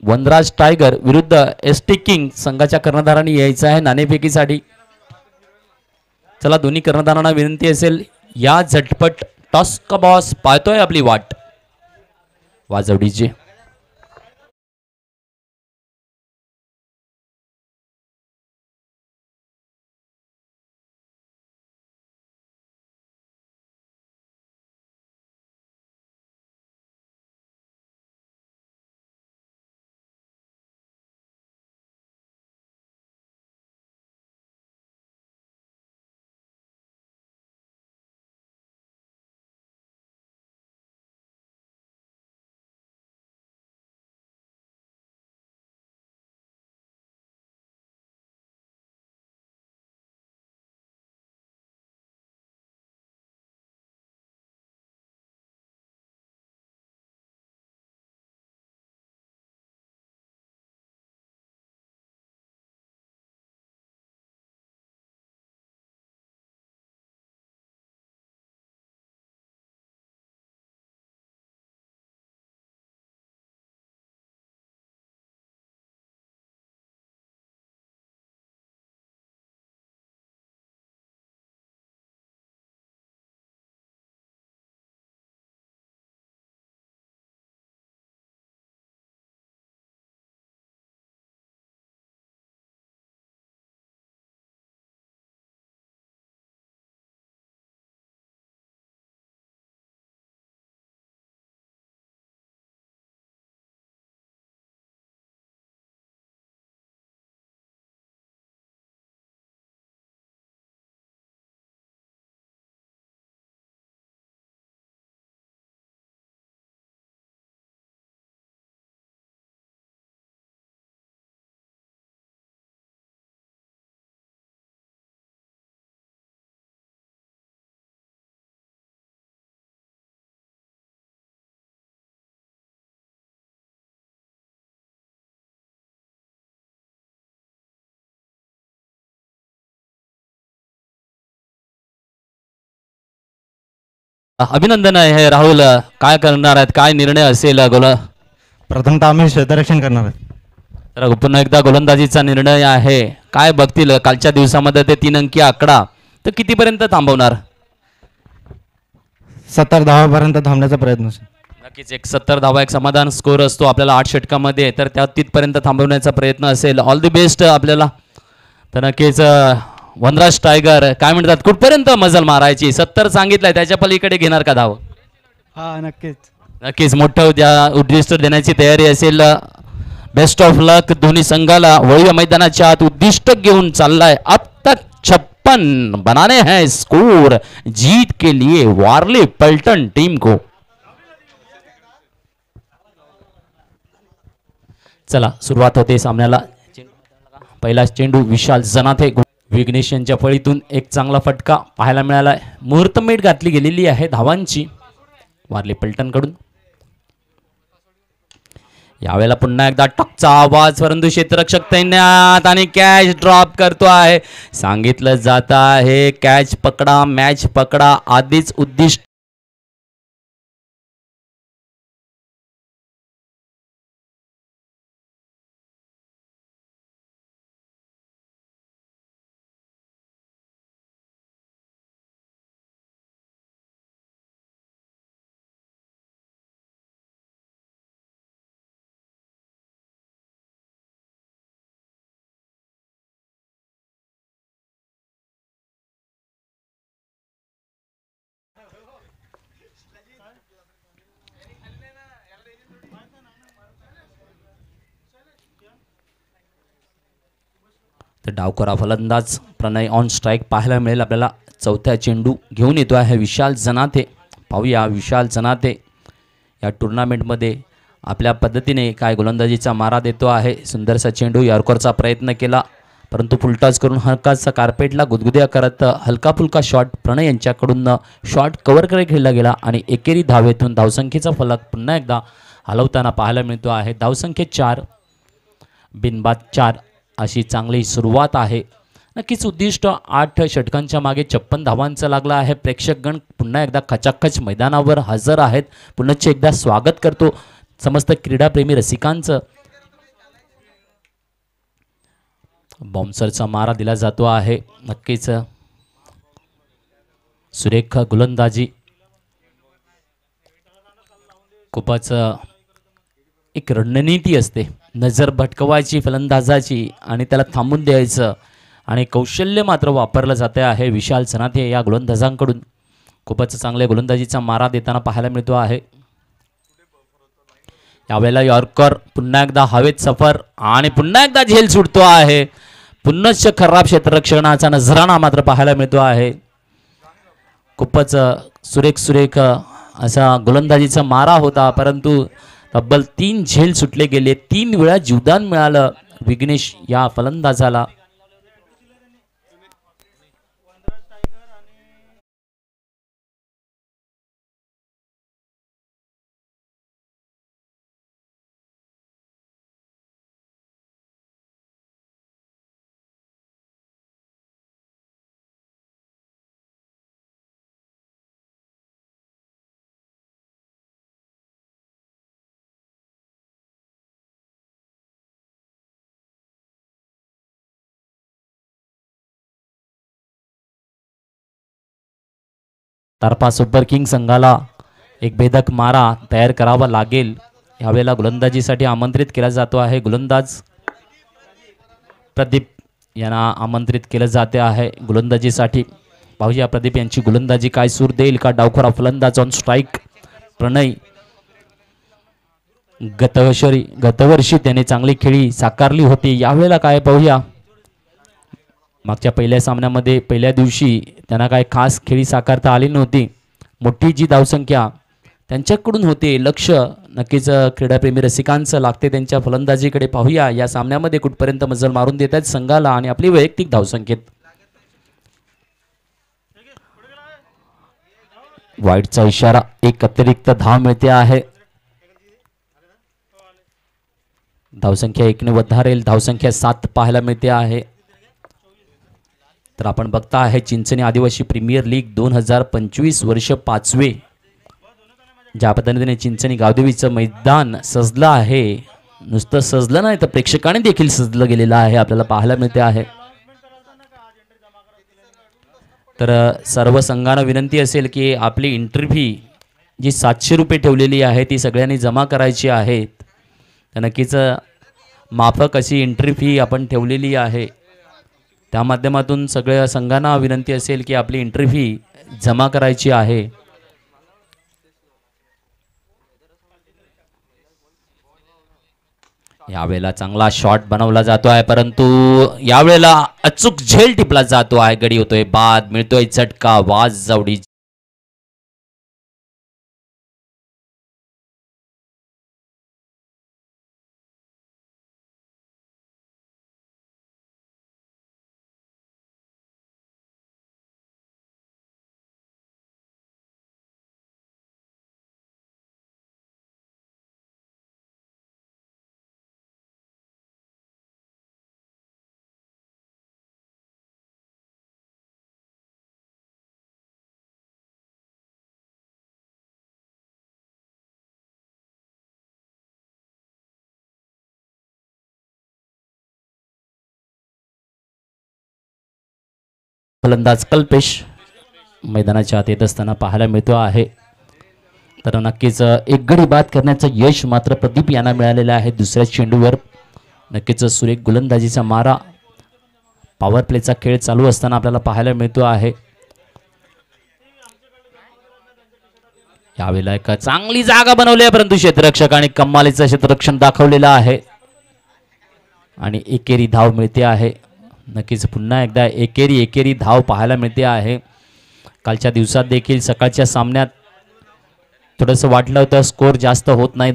वनराज टायगर विरुद्ध एस.टी. किंग संघाच्या कर्णधारांनी यायचं आहे नाणेफेकीसाठी. चला दोन्ही कर्णधारांना विनंती असेल या झटपट. टॉस का बॉस पाहतोय आपली वाट. वाजव डीजे. अभिनंदन आहे राहुल. काय करणार आहेत, काय निर्णय असेल? प्रथमतः आम्ही क्षेत्ररक्षण करणार आहे. तर पुन्हा एकदा गोलंदाजीचा निर्णय आहे. काय बघतील कालच्या दिवसामध्ये ते 3 अंकी आकडा तर कितीपर्यंत थांबवणार? 70 धावापर्यंत थांबण्याचा प्रयत्न असेल. नक्कीच एक 70 धावा एक समाधान स्कोर असतो आपल्याला 8 षटकामध्ये, तर त्या तिथपर्यंत थांबवण्याचा प्रयत्न असेल. ऑल दी बेस्ट आपल्याला. तर नक्कीच वनराज टायगर काय म्हणतात, कुठपर्यंत मजल मारायची? 70 सांगितलंय, त्याच्या पलीकडे घेणार का धाव? हा नक्कीच नक्कीच मोठं उद्दिष्ट देण्याची तयारी असेल. बेस्ट ऑफ लक दोन्ही संघाला. वळीव मैदानाच्या आत उद्दिष्ट घेऊन चाललाय. अब तक 56 बनाने हैं स्कोर जीत के लिए वारली पलटन टीम को. चला सुरुवात होते सामन्याला. पहिला चेंडू विशाल जनाथे. विघ्नेश यांच्या फळीतून एक चांगला फटका पाहायला मिळाला. मुहूर्तमेढ घातली गेलेली आहे धावांची वारली पलटन कडून. यावेळेला पुन्हा एकदा टकचा आवाज, परंतु क्षेत्ररक्षक तैनात आणि कॅच ड्रॉप करतो आहे. सांगितलं जात आहे कॅच पकडा, मॅच पकडा. आधीच उद्दिष्ट तर डावखोरा फलंदाज प्रणय ऑन स्ट्राईक पाहायला मिळेल आपल्याला. चौथ्या चेंडू घेऊन येतो आहे विशाल जनाथे. पाहूया विशाल जनाथे या टुर्नामेंटमध्ये आपल्या पद्धतीने काय गोलंदाजीचा मारा देतो आहे. सुंदरसा चेंडू यॉर्करचा प्रयत्न केला, परंतु फुलटॉस करून हलकासा कार्पेटला गुदगुद्या करत हलका फुलका शॉट प्रणय यांच्याकडून शॉट कव्हरकडे खेळला गेला आणि एकेरी धावेतून धावसंख्येचा फलक पुन्हा एकदा हलवताना पाहायला मिळतो आहे. धावसंख्येत 4 बिनबाद 4 अशी चांगली सुरुवात आहे. नक्कीच उद्दिष्ट 8 षटकांच्या मागे 56 धावांचं लागलं आहे. प्रेक्षकगण पुन्हा एकदा खचाखच मैदानावर हजर आहेत. पुन्हा एकदा स्वागत करतो समस्त क्रीडाप्रेमी रसिकांचं. बॉम्सरचा मारा दिला जातो आहे. नक्कीच सुरेख गोलंदाजी, खूपच एक रणनीती असते, नजर भटकवायची फलंदाजाची आणि त्याला थांबून द्यायचं आणि कौशल्य मात्र वापरलं जाते आहे विशाल सनाथे या गोलंदाजांकडून. खूपच चांगल्या गोलंदाजीचा मारा देताना पाहायला मिळतो आहे. यावेळेला यॉर्कर पुन्हा एकदा हवेत सफर आणि पुन्हा एकदा झेल सुटतो आहे. पुन्हाच खराब क्षेत्ररक्षणाचा नजराणा मात्र पाहायला मिळतो आहे. खूपच सुरेख असा गोलंदाजीचा मारा होता, परंतु तब्बल 3 झेल सुटले गेले. 3 वेळा जीवदान मिळालं विघ्नेश या फलंदाजाला. तारपा सुपर किंग संघाला एक भेदक मारा तयार करावा लागेल. यावेळेला गोलंदाजीसाठी आमंत्रित केला जातो आहे. गोलंदाज प्रदीप यांना आमंत्रित केलं जाते आहे गोलंदाजीसाठी. पाहूया प्रदीप यांची गोलंदाजी काय सूर देईल का. डावखोरा फलंदाज ऑन स्ट्राईक प्रणय. गतवर्षी त्याने चांगली खेळी साकारली होती. यावेळेला काय पाहूया. मागच्या पहिल्या सामन्यामध्ये पहिल्या दिवशी त्यांना काय खास खेळी साकारता आली नव्हती. मोठी जी धावसंख्या त्यांच्याकडून होते. लक्ष नक्कीच क्रीडाप्रेमी रसिकांचं लागते त्यांच्या फलंदाजीकडे. पाहूया या सामन्यामध्ये कुठपर्यंत मजल मारून देत आहेत संघाला आणि आपली वैयक्तिक धावसंख्येत. वाईटचा इशारा, एक अतिरिक्त धाव मिळते आहे. धावसंख्या 1ने વધારેल. धावसंख्या 7 पाहायला मिळते आहे. तर आपण बघता आहे चिंचणी आदिवासी प्रीमियर लीग 2025 वर्ष 5वे. ज्या पद्धतीने चिंचणी गावदेवीचं मैदान सजलं आहे, नुसतं सजलं नाही तर प्रेक्षकांनी देखील सजलं गेलेलं आहे आपल्याला पाहायला मिळते आहे. तर सर्व संघांना विनंती असेल की आपली एंट्री फी जी 700 रुपये ठेवलेली आहे ती सगळ्यांनी जमा करायची आहे. तर नक्कीच माफक अशी एंट्री फी आपण ठेवलेली आहे. त्या माध्यमातून सगळ्या संघांना विनंती असेल की आपली एंट्री फी जमा करायची आहे. यावेळेला चांगला शॉट बनवला जातो आहे, परंतु यावेळेला अचूक झेल टिपला जातो आहे. गडी होतोय बाद, मिळतोय झटका, वाज जावडी. फलंदाज कल्पेश मैदानाच्या आत येत असताना पाहायला मिळतो आहे. तर नक्कीच एक गडी बाद करण्याचं यश मात्र प्रदीप यांना मिळालेलं आहे. दुसऱ्या चेंडूवर नक्कीच सुरेख गोलंदाजीचा मारा. पॉवर प्लेचा खेळ चालू असताना आपल्याला पाहायला मिळतो आहे. यावेळेला एक चांगली जागा बनवली आहे, परंतु क्षेत्ररक्षकाने कमालीचं क्षेत्ररक्षण दाखवलेलं आहे आणि एकेरी धाव मिळते आहे. नक्कीच पुन्हा एकदा एकेरी धाव पाहायला मिळते आहे. कालच्या दिवसात देखील सकाळच्या सामन्यात थोडंसं वाटलं होतं स्कोर जास्त होत नाही,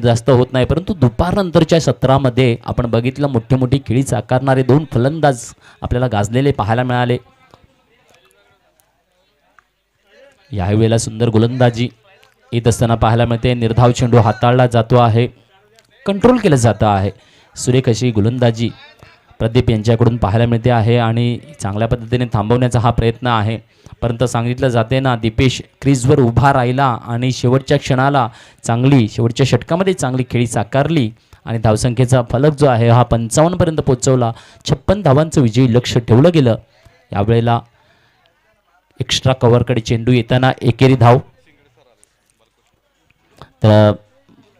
परंतु दुपारनंतरच्या सत्रामध्ये आपण बघितलं मोठी मोठी खेळी साकारणारे दोन फलंदाज आपल्याला गाजलेले पाहायला मिळाले. याही वेळेला सुंदर गोलंदाजी येत असताना पाहायला मिळते. निर्धाव चेंडू हाताळला जातो आहे, कंट्रोल केलं जातं आहे. सुरेख अशी गोलंदाजी प्रदीप यांच्याकडून पाहायला मिळते आहे आणि चांगल्या पद्धतीने थांबवण्याचा हा प्रयत्न आहे. परंतु सांगितलं जाते ना, दीपेश क्रीजवर उभा राहिला आणि शेवटच्या क्षणाला शेवटच्या षटकामध्ये चांगली खेळी साकारली आणि धावसंख्येचा फलक जो आहे हा 55 पर्यंत पोहोचवला. 56 धावांचं विजयी लक्ष ठेवलं गेलं. यावेळेला एक्स्ट्रा कव्हरकडे चेंडू येताना एकेरी धाव. तर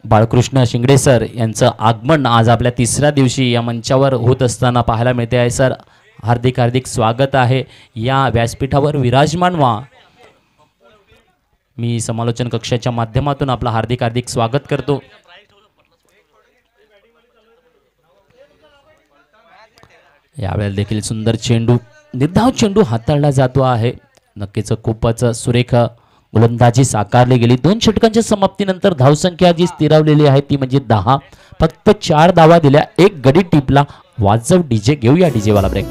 बाळकृष्ण शिंगडे सर यांचं आगमन आज आपल्या तिसऱ्या दिवशी या मंचावर होत असताना पाहायला मिळते आहे. सर, हार्दिक हार्दिक स्वागत आहे. या व्यासपीठावर विराजमान व्हा. मी समालोचन कक्षाच्या माध्यमातून आपलं हार्दिक हार्दिक स्वागत करतो. यावेळेला देखील सुंदर चेंडू, निर्धाव चेंडू हाताळला जातो आहे. नक्कीच खूपच सुरेख गोलंदाजी साकारली गेली. 2 षटकांच्या समाप्तीनंतर धावसंख्या जी स्थिरावलेली आहे ती म्हणजे 10. फक्त 4 धावा दिल्या, 1 गडी टिपला. वाजव डीजे, घेऊया डीजे वाला ब्रेक.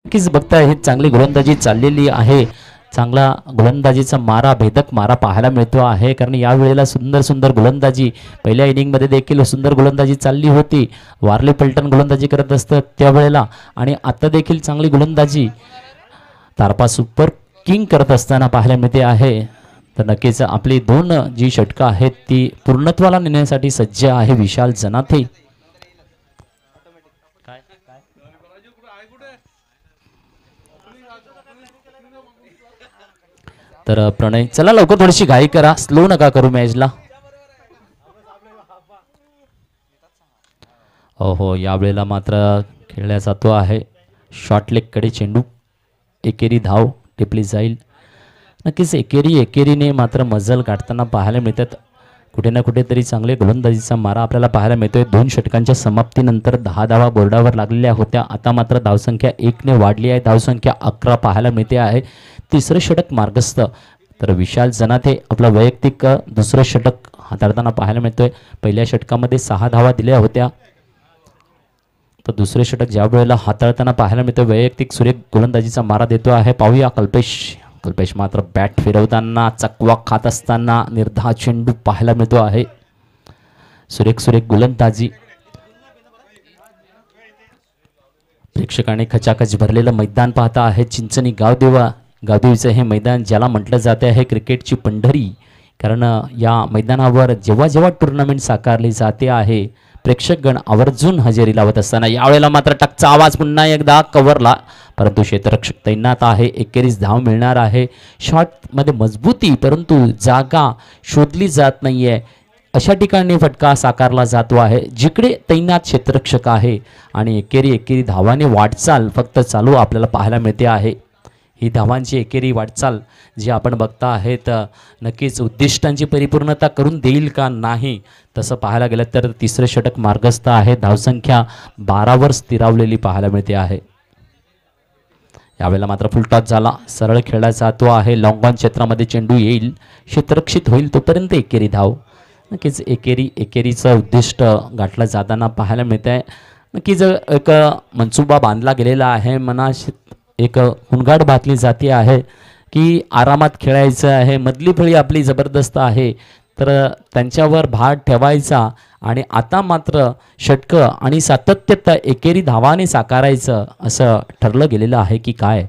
नक्कीच बघताय, ही चांगली गोलंदाजी चाललेली आहे. चांगला गोलंदाजीचा मारा, भेदक मारा पाहायला मिळतो आहे. कारण या वेळेला सुंदर सुंदर गोलंदाजी, पहिल्या इनिंगमध्ये देखील सुंदर गोलंदाजी चालली होती. वारली पलटण गोलंदाजी करत असतं त्यावेळेला, आणि आता देखील चांगली गोलंदाजी तारपा सुपर किंग करत असताना पाहायला मिळते आहे. तर नक्कीच आपली 2 जी षटकं आहेत ती पूर्णत्वाला नेण्यासाठी सज्ज आहे विशाल जनाथे. तर प्रणय, चला लवकर थोडीशी घाई करा, स्लो नका करू मॅचला. हो, यावेळेला मात्र खेळला जातो आहे शॉर्ट लेगकडे चेंडू. एकेरी धाव टिपली जाईल. नक्कीच एकेरीने मात्र मजल गाठताना पाहायला मिळतात. कुठे ना कुठेतरी चांगले गोलंदाजीचा मारा आपल्याला पाहायला मिळतोय. 2 षटकांच्या समाप्तीनंतर 10 धावा बोर्डावर लागलेल्या होत्या. आता मात्र धावसंख्या 1 ने वाढली आहे. धावसंख्या 11 पाहायला मिळते आहे. तिसरं षटक मार्गस्थ. तर विशाल जनाथे आपलं वैयक्तिक दुसरं षटक हाताळताना पाहायला मिळतोय. पहिल्या षटकामध्ये 6 धावा दिल्या होत्या. तर दुसरे षटक ज्या वेळेला हाताळताना पाहायला मिळतोय, वैयक्तिक सुरेख गोलंदाजीचा मारा देतो आहे. पाहूया कल्पेश मात्र बॅट फिरवताना, चकवा खात असताना निर्धाव चेंडू पाहायला मिळतो आहे. सुरेख गोलंदाजी. प्रेक्षकांनी खचाखच भरलेलं मैदान पाहता आहे. चिंचणी गावदेवीचं हे मैदान, ज्याला म्हटलं जाते आहे क्रिकेटची पंढरी. कारण या मैदानावर जेव्हा जेव्हा टुर्नामेंट साकारली जाते आहे, प्रेक्षकगण आवर्जून हजेरी लावत असताना यावेळेला मात्र टकचा आवाज पुन्हा एकदा कव्हरला, परंतु क्षेत्ररक्षक तैनात आहे. एकेरीच धाव मिळणार आहे. शॉटमध्ये मजबूती, परंतु जागा शोधली जात नाहीये. अशा ठिकाणी फटका साकारला जातो आहे जिकडे तैनात क्षेत्ररक्षक आहे. आणि एकेरी धावाने वाटचाल फक्त चालू आपल्याला पाहायला मिळते आहे. ही धावांची एकेरी वाटचाल जी आपण बघता आहेत, नक्कीच उद्दिष्टांची परिपूर्णता करून देईल का नाही, तसं पाहायला गेलं तर तिसरे षटक मार्गस्थ आहे. धावसंख्या 12 स्थिरावलेली पाहायला मिळते आहे. यावेळेला मात्र फुलटॉस झाला, सरळ खेळला जातो आहे. लॉंग ऑन क्षेत्रामध्ये चेंडू येईल, क्षेत्ररक्षित होईल तोपर्यंत एकेरी धाव. नक्कीच एकेरीचं उद्दिष्ट गाठलं जाताना पाहायला मिळत आहे. नक्कीच एक मनसुबा बांधला गेलेला आहे. मनात एक हुंगाट बातली जाते आहे की आरामात खेळायचं आहे. मधली फळी आपली जबरदस्त आहे, तर त्यांच्यावर भार ठेवायचा. आणि आता मात्र षटकं आणि सातत्य एकेरी धावाने साकारायचं असं ठरलं गेलेलं आहे की काय.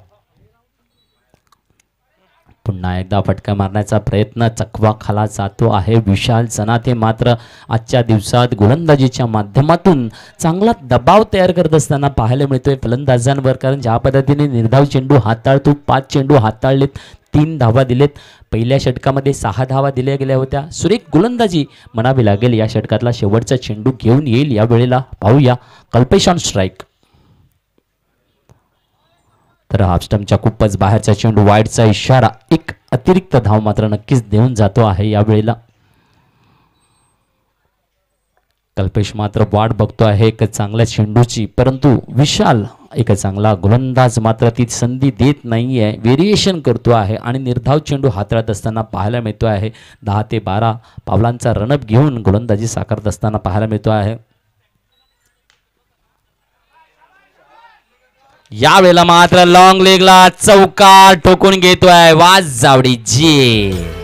पुन्हा एकदा फटका मारण्याचा प्रयत्न, चकवा खाला जातो आहे. विशाल जनाथे मात्र आजच्या दिवसात गोलंदाजीच्या माध्यमातून चांगला दबाव तयार करत असताना पाहायला मिळतोय फलंदाजांवर. कारण ज्या पद्धतीने निर्धाव चेंडू हाताळतो, 5 चेंडू हाताळलेत, 3 धावा दिलेत. पहिल्या षटकामध्ये 6 धावा दिल्या गेल्या होत्या. सुरेख गोलंदाजी म्हणावी लागेल. या षटकातला शेवटचा चेंडू घेऊन येईल. या वेळेला पाहूया कल्पेश ऑन स्ट्राईक. तर हाफस्टंपच्या खूपच बाहेरचा चेंडू, वाईडचा इशारा, एक अतिरिक्त धाव मात्र नक्कीच देऊन जातो आहे यावेळेला. कल्पेश मात्र वाट बघतो आहे एक चांगल्या चेंडूची, परंतु विशाल एक चांगला गोलंदाज मात्र ती संधी देत नाहीये, व्हेरिएशन करतो आहे आणि निर्धाव चेंडू हाताळत असताना पाहायला मिळतो आहे. 10 ते 12 पावलांचा रनअप घेऊन गोलंदाजी साकारत असताना पाहायला मिळतो आहे. यावेळेला मात्र लॉंग लेगला चौकार ठोकून घेतोय वाज जावडी जी.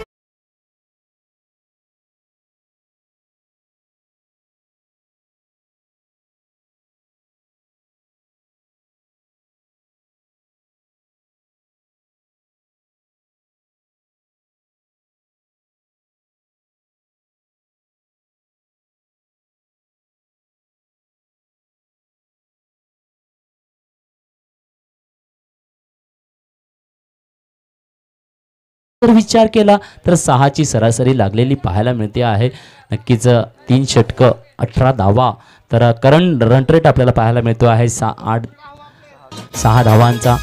विचार केला तर 6ची सरासरी लागलेली पाहायला मिळते आहे. नक्कीच 3 षटकं 18 धावा, तर करंट रन रेट आपल्याला पाहायला मिळतो आहे 6 धावांचा.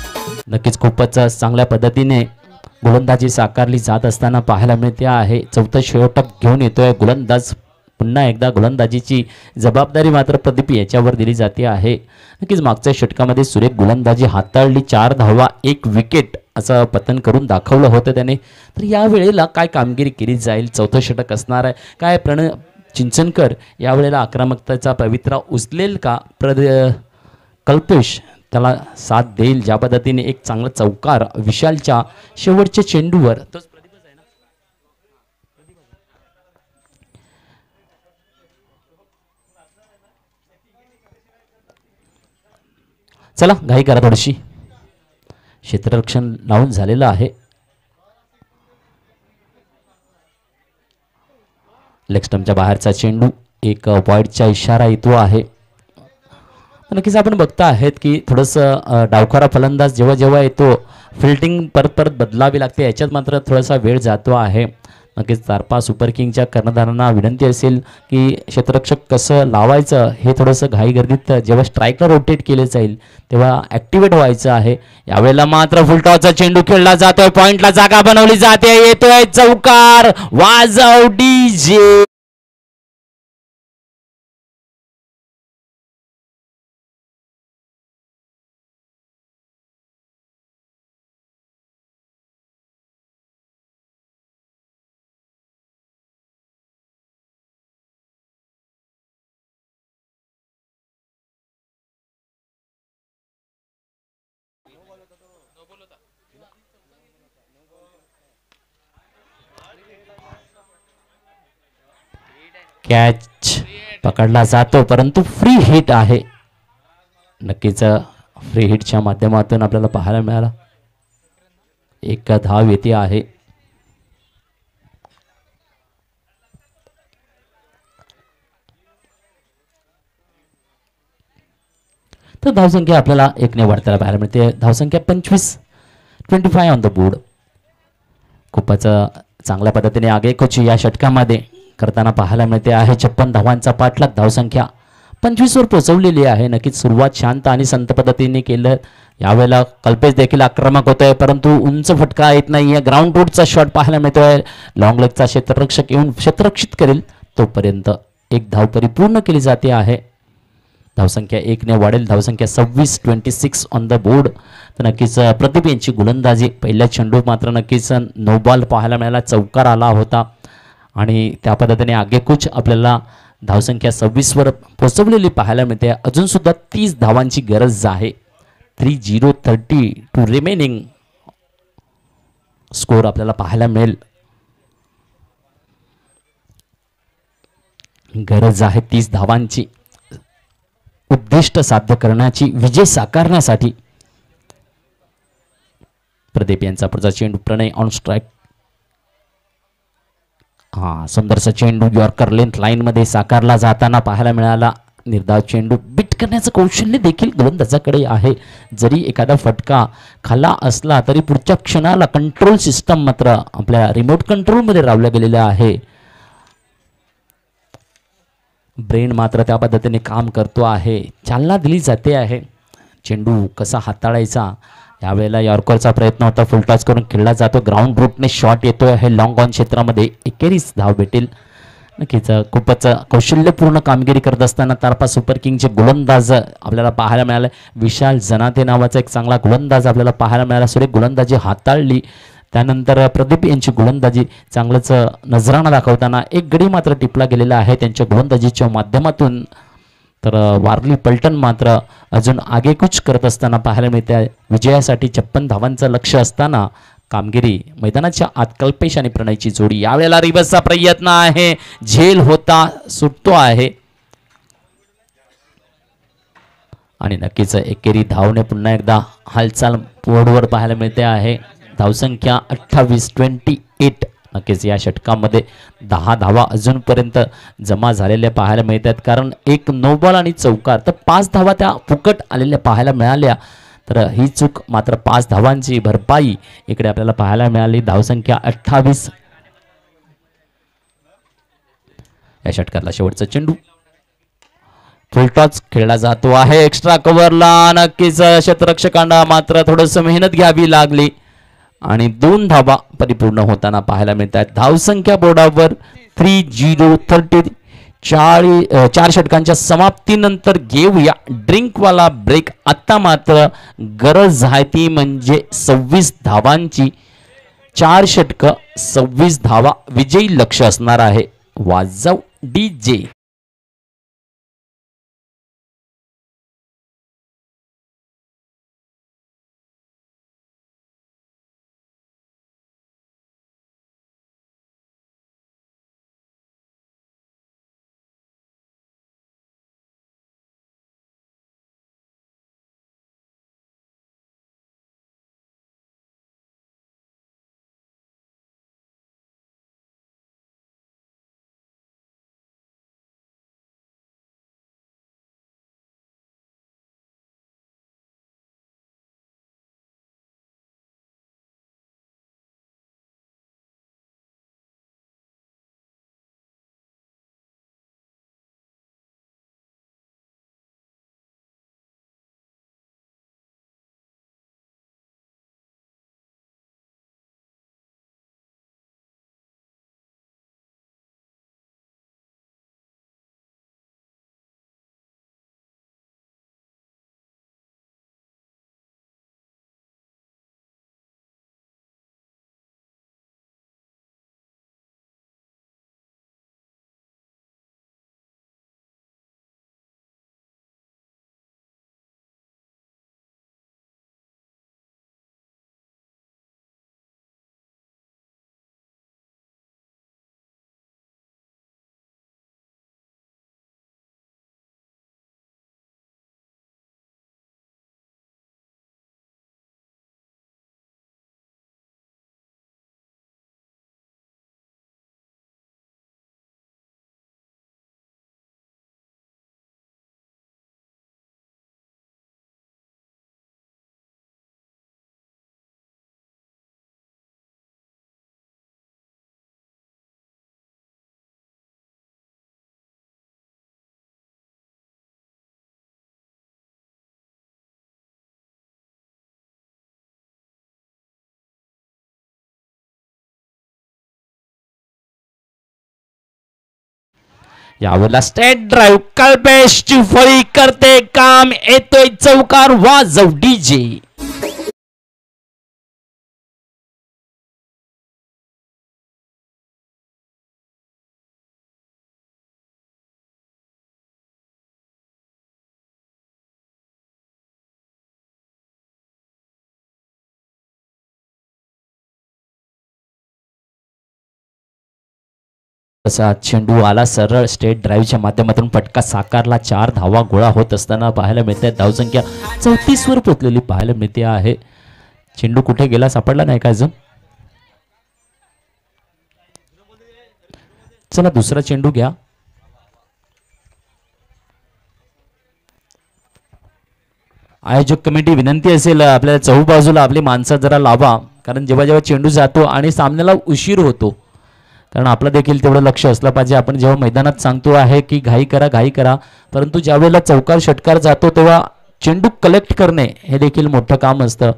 नक्कीच खूपच चांगल्या पद्धतीने गोलंदाजी साकारली जात असताना पाहायला मिळते आहे. चौथं षटक घेऊन येतोय गोलंदाज. पुन्हा एकदा गोलंदाजीची जबाबदारी मात्र प्रदीप याच्यावर दिली जाते आहे. नक्कीच मागच्या षटकामध्ये सुरेख गोलंदाजी हाताळली, 4 धावा 1 विकेट असं पतन करून दाखवलं होतं त्याने. तर या वेळेला काय कामगिरी केली जाईल, चौथं षटक असणार आहे काय, चिंचनकर यावेळेला आक्रमकतेचा पवित्रा उचलेल का, कल्पेश त्याला साथ देईल, ज्या पद्धतीने एक चांगला चौकार विशालच्या शेवटच्या चेंडूवर, तोच प्रदीपच आहे ना. चला घाई करा थोडीशी, क्षेत्ररक्षण लावून झालेलं आहे. लेग स्टंपच्या बाहेरचा चेंडू, एक वाईडचा इशारा येतो आहे. नक्कीच आपण बघता आहेत की थोडंसं डावखारा फलंदाज जेव्हा जेव्हा येतो फिल्डिंग परत परत बदलावी लागते, याच्यात मात्र थोडासा वेळ जातो आहे. नक्कीच तारपा सुपर किंगच्या कर्णधारांना विनंती असेल की क्षेत्ररक्षक कसं लावायचं हे थोडंसं घाईगर्दीत जेव्हा स्ट्रायकर रोटेट केले जाईल तेव्हा ॲक्टिवेट व्हायचं आहे. यावेळेला मात्र फुलटॉसचा चेंडू खेळला जातोय, पॉइंटला जागा बनवली जाते, येतोय चौकार, वाजव डीजे. कॅच पकडला जातो, परंतु फ्री हिट आहे. नक्कीच फ्री हिटच्या माध्यमातून आपल्याला पाहायला मिळाला, एक धाव येते आहे. तर धावसंख्या आपल्याला 1ने वाढताना पाहायला मिळते. धावसंख्या 25 ऑन द बोर्ड. खूपच चांगल्या पद्धतीने आगेकूच या षटकामध्ये करताना पाहायला मिळते आहे. 56 धावांचा पाठलाग, धावसंख्या 25 वर पोहोचवलेली आहे. नक्कीच सुरुवात शांत आणि संत पद्धतीने केलं. यावेळेला कल्पेश देखील आक्रमक होतोय, परंतु उंच फटका येत नाहीये. ग्राउंड रूटचा शॉट पाहायला मिळतोय. लॉंग लेगचा क्षेत्ररक्षक येऊन क्षेत्ररक्षित करेल तोपर्यंत एक धाव परिपूर्ण केली जाते आहे. धावसंख्या 1ने वाढेल. धावसंख्या 26 ऑन द बोर्ड. तर नक्कीच प्रदीप यांची गोलंदाजी, पहिल्या चेंडू मात्र नक्कीच नो बॉल पाहायला मिळाला, चौकार आला होता आणि त्या पद्धतीने आगेकूच आपल्याला धावसंख्या 26 वर पोहोचवलेली पाहायला मिळते. अजून सुद्धा 30 धावांची गरज आहे. 30 रिमेनिंग स्कोर आपल्याला पाहायला मिळेल. गरज आहे 30 धावांची उद्दिष्ट साध्य करण्याची, विजय साकारण्यासाठी. प्रदीप यांचा पुढचा चेंडू, प्रणय ऑन स्ट्राइक. सुंदरसा चेंडू यॉर्कर लेंथ लाईन मध्ये साकारला जाताना पाहायला मिळाला. निर्धाव चेंडू, बीट करण्याचं कौशल्य देखील गोलंदाजाकडे आहे. जरी एखादा फटका खाला असला तरी पुढच्या क्षणाला कंट्रोल सिस्टम मात्र आपल्या रिमोट कंट्रोल मध्ये रावल्या गेलेला आहे. ब्रेन मात्र त्या पद्धतीने काम करतो आहे. चालना दिली जाते आहे. चेंडू कसा हाताळायचा यावेळेला यॉर्करचा प्रयत्न होता, फुलटॉस करून खेळला जातो, ग्राउंड रूटने शॉट येतोय, हे लॉंग ऑन क्षेत्रामध्ये एकेरीच धाव भेटेल. नक्कीच खूपच कौशल्यपूर्ण कामगिरी करत असताना तारपा सुपर किंगचे गोलंदाज आपल्याला पाहायला मिळाले. विशाल जनाते नावाचा एक चांगला गोलंदाज आपल्याला पाहायला मिळाला. सुरेख गोलंदाजी हाताळली. त्यानंतर प्रदीप यांची गोलंदाजी चांगलंच नजराणा दाखवताना एक गडी मात्र टिपला गेलेला आहे त्यांच्या गोलंदाजीच्या माध्यमातून. तर वारली पलटण मात्र अजून आगेकूच करत असताना पाहायला मिळते. विजयासाठी 56 धावांचं लक्ष असताना कामगिरी मैदानाच्या आत कल्पेश आणि प्रणयची जोडी. यावेळेला रिवर्सचा प्रयत्न आहे, झेल होता, सुटतो आहे आणि नक्कीच एकेरी धावने पुन्हा एकदा हालचाल बोर्डवर पाहायला मिळते आहे. धावसंख्या 28-28. नक्कीच या षटकामध्ये 10 धावा अजूनपर्यंत जमा झालेल्या पाहायला मिळतात, कारण एक नो बॉल आणि चौकार, तर 5 धावा त्या फुकट आलेल्या पाहायला मिळाल्या. तर ही चूक मात्र 5 धावांची भरपाई इकडे आपल्याला पाहायला मिळाली. धावसंख्या 28. या षटकातला शेवटचा चेंडू फुलटॉस खेळला जातो आहे एक्स्ट्रा कव्हरला. नक्कीच क्षेत्ररक्षकांना मात्र थोडंसं मेहनत घ्यावी लागली आणि 2 धावा परिपूर्ण होताना पाहायला मिळतात. धावसंख्या बोर्डावर 3-0. 4 षटकांच्या समाप्तीनंतर घेऊया ड्रिंकवाला ब्रेक. आता मात्र गरज आहे ती म्हणजे 26 धावांची. 4 षटक 26 धावा विजयी लक्ष असणार आहे. वाजव DJ. यावेळेला स्टेट ड्राईव्ह कल्पेशची फळी करते काम, येतोय चौकार. वाजव DJ. असा चेंडू आला सरळ स्टेट ड्राईव्हच्या माध्यमातून फटका साकारला. 4 धावा गोळा होत असताना पाहायला मिळते. धावसंख्या 34 वर पोहोचलेली पाहायला मिळते आहे. चेंडू कुठे गेला सापडला नाही का अजून. चला दुसरा चेंडू घ्या. आयोजक कमिटी विनंती असेल आपल्याला चहूबाजूला आपली माणसं जरा लावा, कारण जेव्हा जेव्हा चेंडू जातो आणि सामन्याला उशीर होतो, कारण आपलं देखील तेवढं लक्ष असलं पाहिजे. आपण जेव्हा मैदानात सांगतो आहे की घाई करा, परंतु ज्या वेळेला चौकार षटकार जातो तेव्हा चेंडू कलेक्ट करणे हे देखील मोठं काम असतं.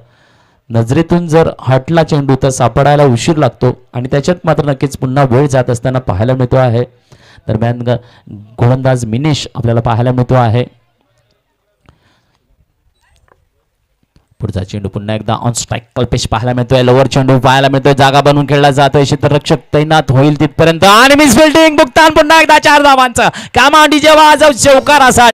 नजरेतून जर हटला चेंडू तर सापडायला उशीर लागतो आणि त्याच्यात मात्र नक्कीच पुन्हा वेळ जात असताना पाहायला मिळतो आहे. दरम्यान गोलंदाज मिनेश आपल्याला पाहायला मिळतो आहे. पुढचा चेंडू पुन्हा एकदा ऑन स्ट्राईक कल्पेश पाहायला मिळतोय. लोअर चेंडू पाहायला मिळतोय. जागा बनवून खेळला जातोय. क्षेत्ररक्षक तैनात होईल तिथपर्यंत आणि मिस फिल्डिंग. बुकतान पुन्हा एकदा 4 धावांचा कामांडी जेव्हा आज चौकार असा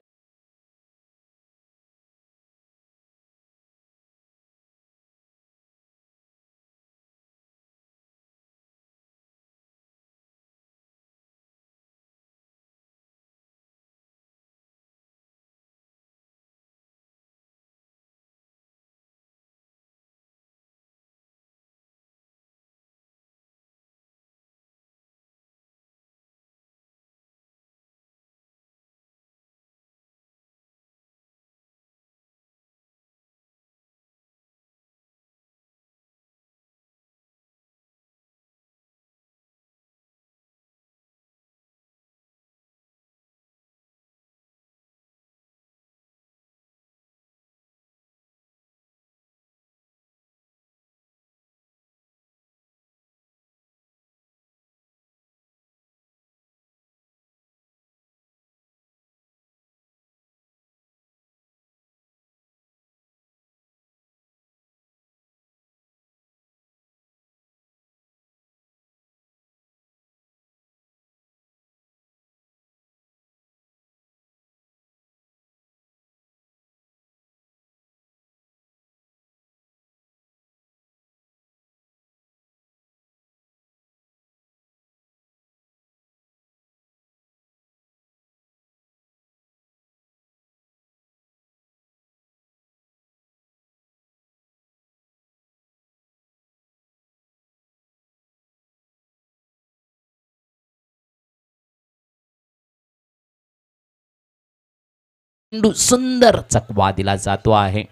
चेंडू सुंदर चकवा दिला जातो आहे.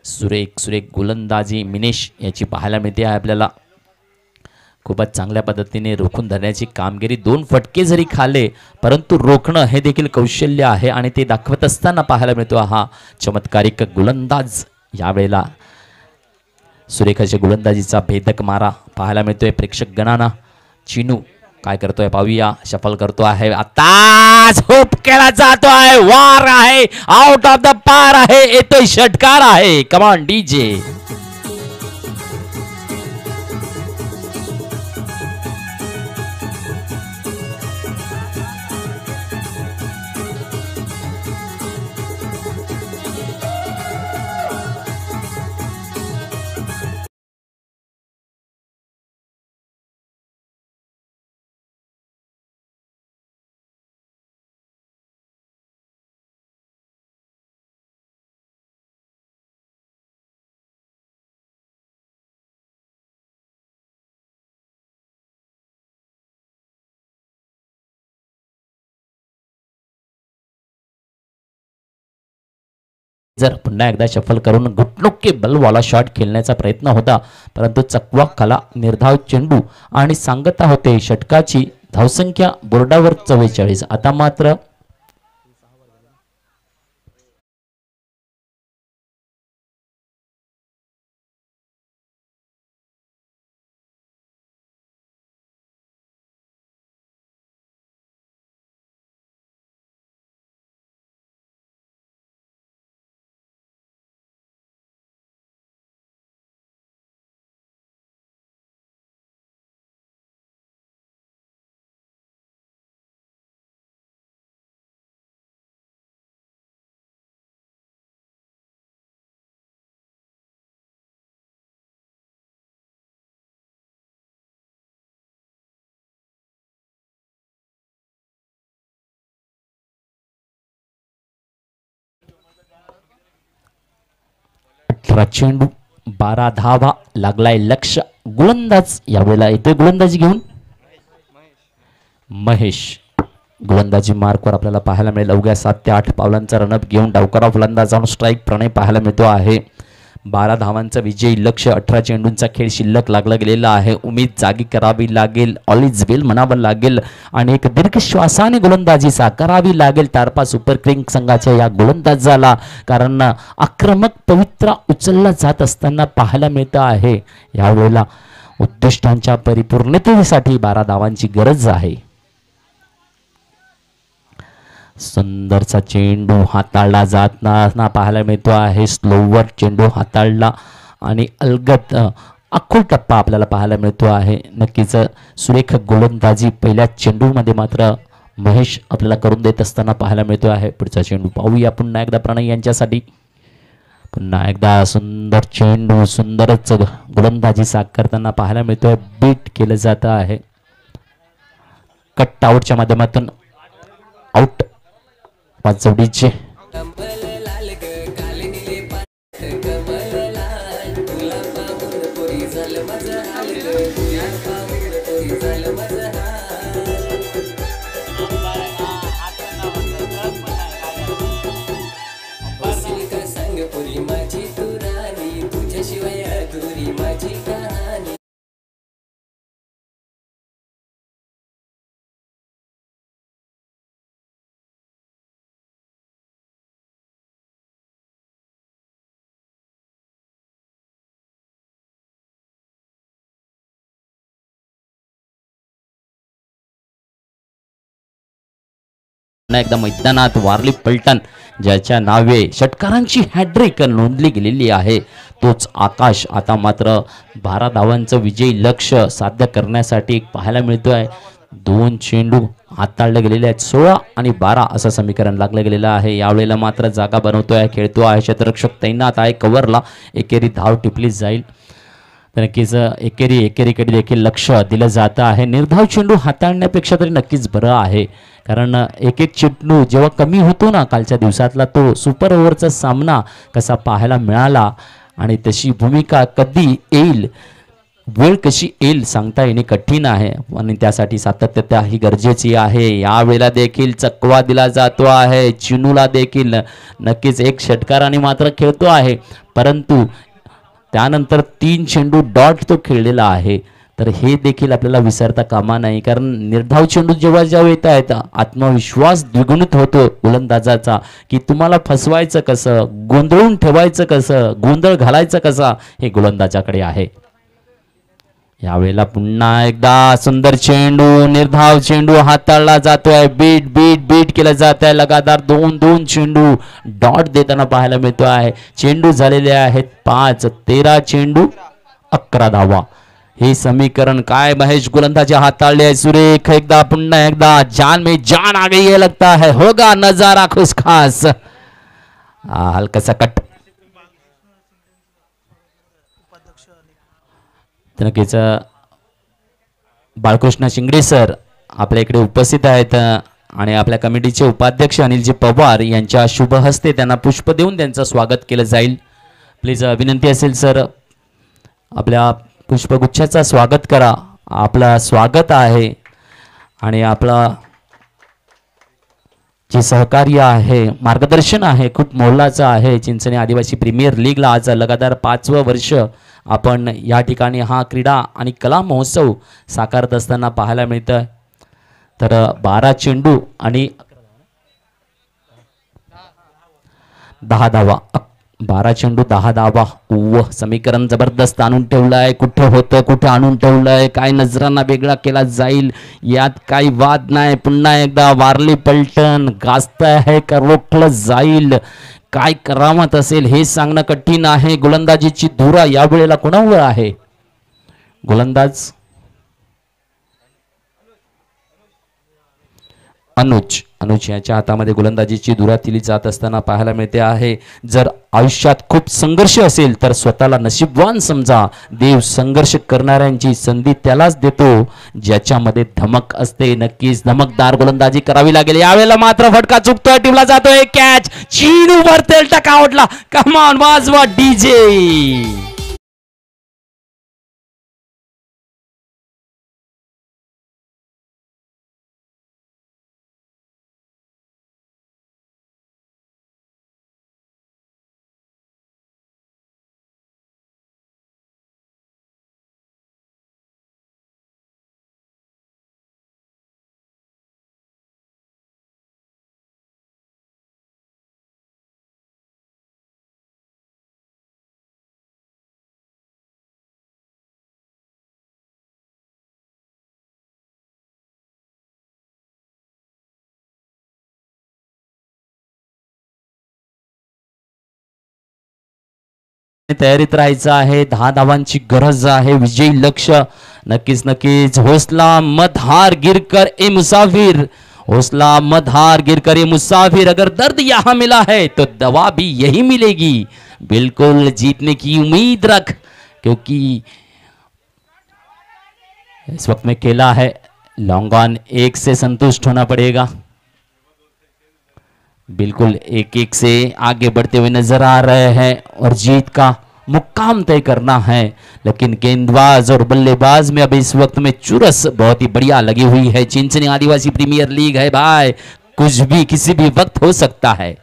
सुरेख सुरेख गोलंदाजी मिनेश याची पाहायला मिळते आहे आपल्याला. खूपच चांगल्या पद्धतीने रोखून धरण्याची कामगिरी. 2 फटके जरी खाल्ले परंतु रोखणं हे देखील कौशल्य आहे आणि ते दाखवत असताना पाहायला मिळतो हा चमत्कारिक गोलंदाज. यावेळेला सुरेखाच्या गोलंदाजीचा भेदक मारा पाहायला मिळतोय प्रेक्षक गणांना. चिनू काय करतोय पाहूया. शफल करतो आहे. आताच होप केला जातो आहे. वार आहे. आउट ऑफ द पार आहे. येतोय षटकार आहे. कमान डीजे. जर पुन्हा एकदा शफल करून गुटनुके बलवाला शॉट खेळण्याचा प्रयत्न होता परंतु चकवा खाला. निर्धाव चेंडू आणि सांगता होते षटकाची धावसंख्या बोर्डावर 44. आता मात्र चेंडू 12 धावा लागलाय लक्ष. गोलंदाज यावेळेला येतोय गोलंदाजी घेऊन महेश. गोलंदाजी मार्कवर आपल्याला पाहायला मिळेल. अवघ्या 7 ते 8 पावलांचा रनअप घेऊन डावकरा फलंदाज ऑन स्ट्राईक प्रणय पाहायला मिळतो आहे. 12 धावांचा विजयी लक्ष्य, 18 चेंडूंचा खेळ शिल्लक लागला गेलेला आहे. उमेद जागी करावी लागेल, ऑल इज वेल म्हणावं लागेल आणि एक दीर्घ श्वासाने गोलंदाजी साकारावी लागेल तारपा सुपर किंग्ज संघाच्या या गोलंदाजाला, कारण आक्रमक पवित्रा उचलला जात असताना पाहायला मिळतं आहे. यावेळेला उद्दिष्टांच्या परिपूर्णतेसाठी 12 धावांची गरज आहे. सुंदरचा चेंडू हाताळला जाताना पाहायला मिळतो आहे. स्लोवर चेंडू हाताळला आणि अलगद अखोल टप्पा आपल्याला पाहायला मिळतो आहे. नक्कीच सुरेख गोलंदाजी पहिल्या चेंडूमध्ये मात्र महेश आपल्याला करून देत असताना पाहायला मिळतो आहे. पुढचा चेंडू पाहूया पुन्हा एकदा प्रणय यांच्यासाठी. पुन्हा एकदा सुंदर चेंडू, सुंदरच गोलंदाजी साकारताना पाहायला मिळतोय. बीट केलं जातं आहे. कट आउटच्या माध्यमातून आउट पाचवडीचे. एकदा मैदानात वारली पलटण ज्याच्या नावे षटकारांची हॅट्रिक नोंदली गेलेली आहे तोच आकाश आता मात्र 12 धावांचं विजयी लक्ष्य साध्य करण्यासाठी पाहायला मिळतोय. 2 चेंडू हाताळले गेलेले आहेत. 16 आणि 12 असं समीकरण लागलं गेलेलं आहे. यावेळेला मात्र जागा बनवतोय, खेळतो आहे. क्षेत्ररक्षक तैनात आहे कव्हरला. एकेरी धाव टिपली जाईल तर नक्कीच एकेरीकडे देखील लक्ष दिलं जातं आहे. निर्धाव चेंडू हाताळण्यापेक्षा तरी नक्कीच बरं आहे, कारण एक चेंडू जेव्हा कमी होतो ना कालच्या दिवसातला तो सुपर ओव्हरचा सामना कसा पाहायला मिळाला आणि तशी भूमिका कधी येईल, वेळ कशी येईल सांगता येणे कठीण आहे आणि त्यासाठी सातत्यता ही गरजेची आहे. यावेळेला देखील चकवा दिला जातो आहे. चिनूला देखील नक्कीच एक षटकाराने मात्र खेळतो आहे, परंतु त्यानंतर 3 चेंडू डॉट तो खेळलेला आहे. तर हे देखील आपल्याला विसरता कामा नाही, कारण निर्धाव चेंडू जेव्हा येत आहेत आत्मविश्वास द्विगुणित होतो गोलंदाजाचा की तुम्हाला फसवायचं कसं, गोंधळून ठेवायचं कसं, गोंधळ घालायचं कसा हे गोलंदाजाकडे आहे. यावेळेला पुन्हा एकदा सुंदर चेंडू, निर्धाव चेंडू हाताळला जातोय. बीट बीट बीट केलं जात आहे. लगातार 2 चेंडू डॉट देताना पाहायला मिळतो आहे. चेंडू झालेले आहेत 5. 13 चेंडू 11 धावा. हे समीकरण काय महेश गोलंदाजी हाताळले आहे सुरेख. एकदा पुन्हा एकदा जान में जान आ गई है लगता है, होगा नजारा खुश खास. हलका सा कट. नक्कीच बाळकृष्ण शिंगडे सर आपल्या इकडे उपस्थित आहेत आणि आपल्या कमिटीचे उपाध्यक्ष अनिलजी पवार यांच्या शुभ हस्ते त्यांना पुष्प देऊन त्यांचं स्वागत केलं जाईल. प्लीज विनंती असेल सर आपल्या पुष्पगुच्छाचा स्वागत करा. आपला स्वागत आहे आणि आपला जे सहकार्य आहे, मार्गदर्शन आहे खूप मोलाचं आहे. चिंचणी आदिवासी प्रीमियर लीगला आज लगातार 5वं वर्ष आपण या ठिकाणी हा क्रीडा आणि कला महोत्सव साकारत असताना पाहायला मिळतं. तर 12 चेंडू आणि 10 धावा. 12 चेंडू 10 धावा. समीकरण जबरदस्त आणून ठेवलं आहे. कुठं होतं कुठं आणून ठेवलं आहे, काय नजरांना वेगळा केला जाईल यात काही वाद नाही. पुन्हा एकदा वारली पलटण गाजत आहे का रोखलं जाईल, काय करामत असेल हे सांगणं कठीण आहे. गोलंदाजीची धुरा यावेळेला कोणावर आहे. गोलंदाज अनुज याच्या हातामध्ये गोलंदाजीची धुरा दिली जात असताना पाहायला मिळते आहे. जर आयुष्यात खूप संघर्ष असेल तर स्वतःला नशीबवान समजा. देव संघर्ष करणाऱ्यांची संधी त्यालाच देतो ज्याच्यामध्ये धमक असते. नक्कीच धमकदार गोलंदाजी करावी लागेल. यावेळेला मात्र फटका चुकतोय, टिपला जातोय कॅच. चेंडू वरती टका उडला. कमान वाजवा डीजे. तयारीत राहायचं आहे. 10 धावांची गरज आहे. विजयी लक्ष्य नक्कीच नक्कीच. हौसला मत हार गिरकर ए मुसाफिर, हौसला मत हार गिरकर ए मुसाफिर, अगर दर्द यहाँ मिला है तो दवा भी यही मिलेगी. बिल्कुल जीतने की उम्मीद रख, क्योंकि इस वक्त में खेला है लॉन्ग ऑन, 1 से संतुष्ट होना पड़ेगा. बिल्कुल 1-1 से आगे बढ़ते हुए नजर आ रहे हैं और जीत का मुकाम तय करना है. लेकिन गेंदबाज और बल्लेबाज में अभी इस वक्त में चुरस बहुत ही बढ़िया लगी हुई है. चिंचनी आदिवासी प्रीमियर लीग है भाई, कुछ भी किसी भी वक्त हो सकता है.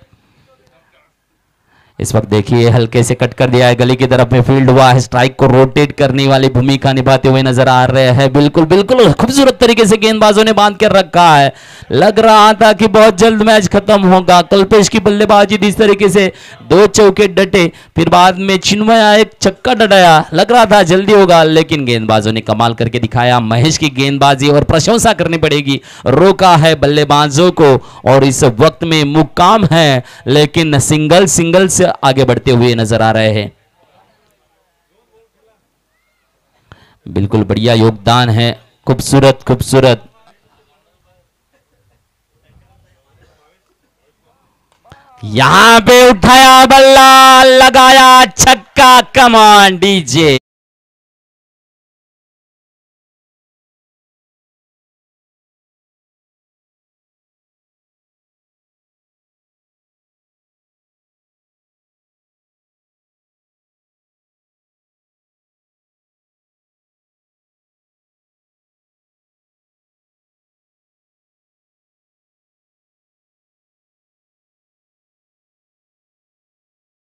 इस वक्त देखिए हल्के से कट कर दिया है, गली की तरफ में फील्ड हुआ है. स्ट्राइक को रोटेट करने वाली भूमिका निभाते हुए नजर आ रहे हैं. बिल्कुल बिल्कुल खूबसूरत तरीके से गेंदबाजों ने बांध कर रखा है. लग रहा था कि बहुत जल्द मैच खत्म होगा. कल्पेश की बल्लेबाजी इस तरीके से 2 चौके डटे, फिर बाद में चिन्मया एक छक्का डटाया. लग रहा था जल्दी होगा, लेकिन गेंदबाजों ने कमाल करके दिखाया. महेश की गेंदबाजी और प्रशंसा करनी पड़ेगी. रोका है बल्लेबाजों को और इस वक्त में मुकाम है, लेकिन सिंगल से आगे बढ़ते हुए नजर आ रहे हैं. बिल्कुल बढ़िया योगदान है, खूबसूरत खूबसूरत. यहां पे उठाया बल्ला, लगाया छक्का. कमान डीजे.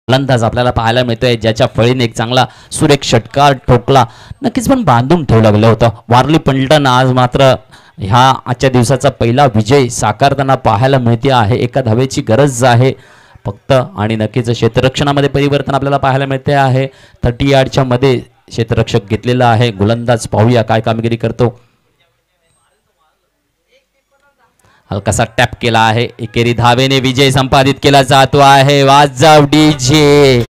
फलंदाज आपल्याला पाहायला मिळतोय, ज्याच्या फळीने एक चांगला सुरेख षटकार ठोकला. नक्कीच पण बांधून ठेवलं गेलं होतं. वारली पंटन आज मात्र ह्या आजच्या दिवसाचा पहिला विजय साकारताना पाहायला मिळते आहे. एका धावेची गरज आहे फक्त, आणि नक्कीच क्षेत्ररक्षणामध्ये परिवर्तन आपल्याला पाहायला मिळते आहे. 30 यार्डच्या मध्ये क्षेत्ररक्षक घेतलेला आहे. गोलंदाज पाहूया काय कामगिरी करतो. हलकासा टॅप केला आहे. एकेरी धावेने विजय संपादित केला जातो आहे. वाजव डीजे.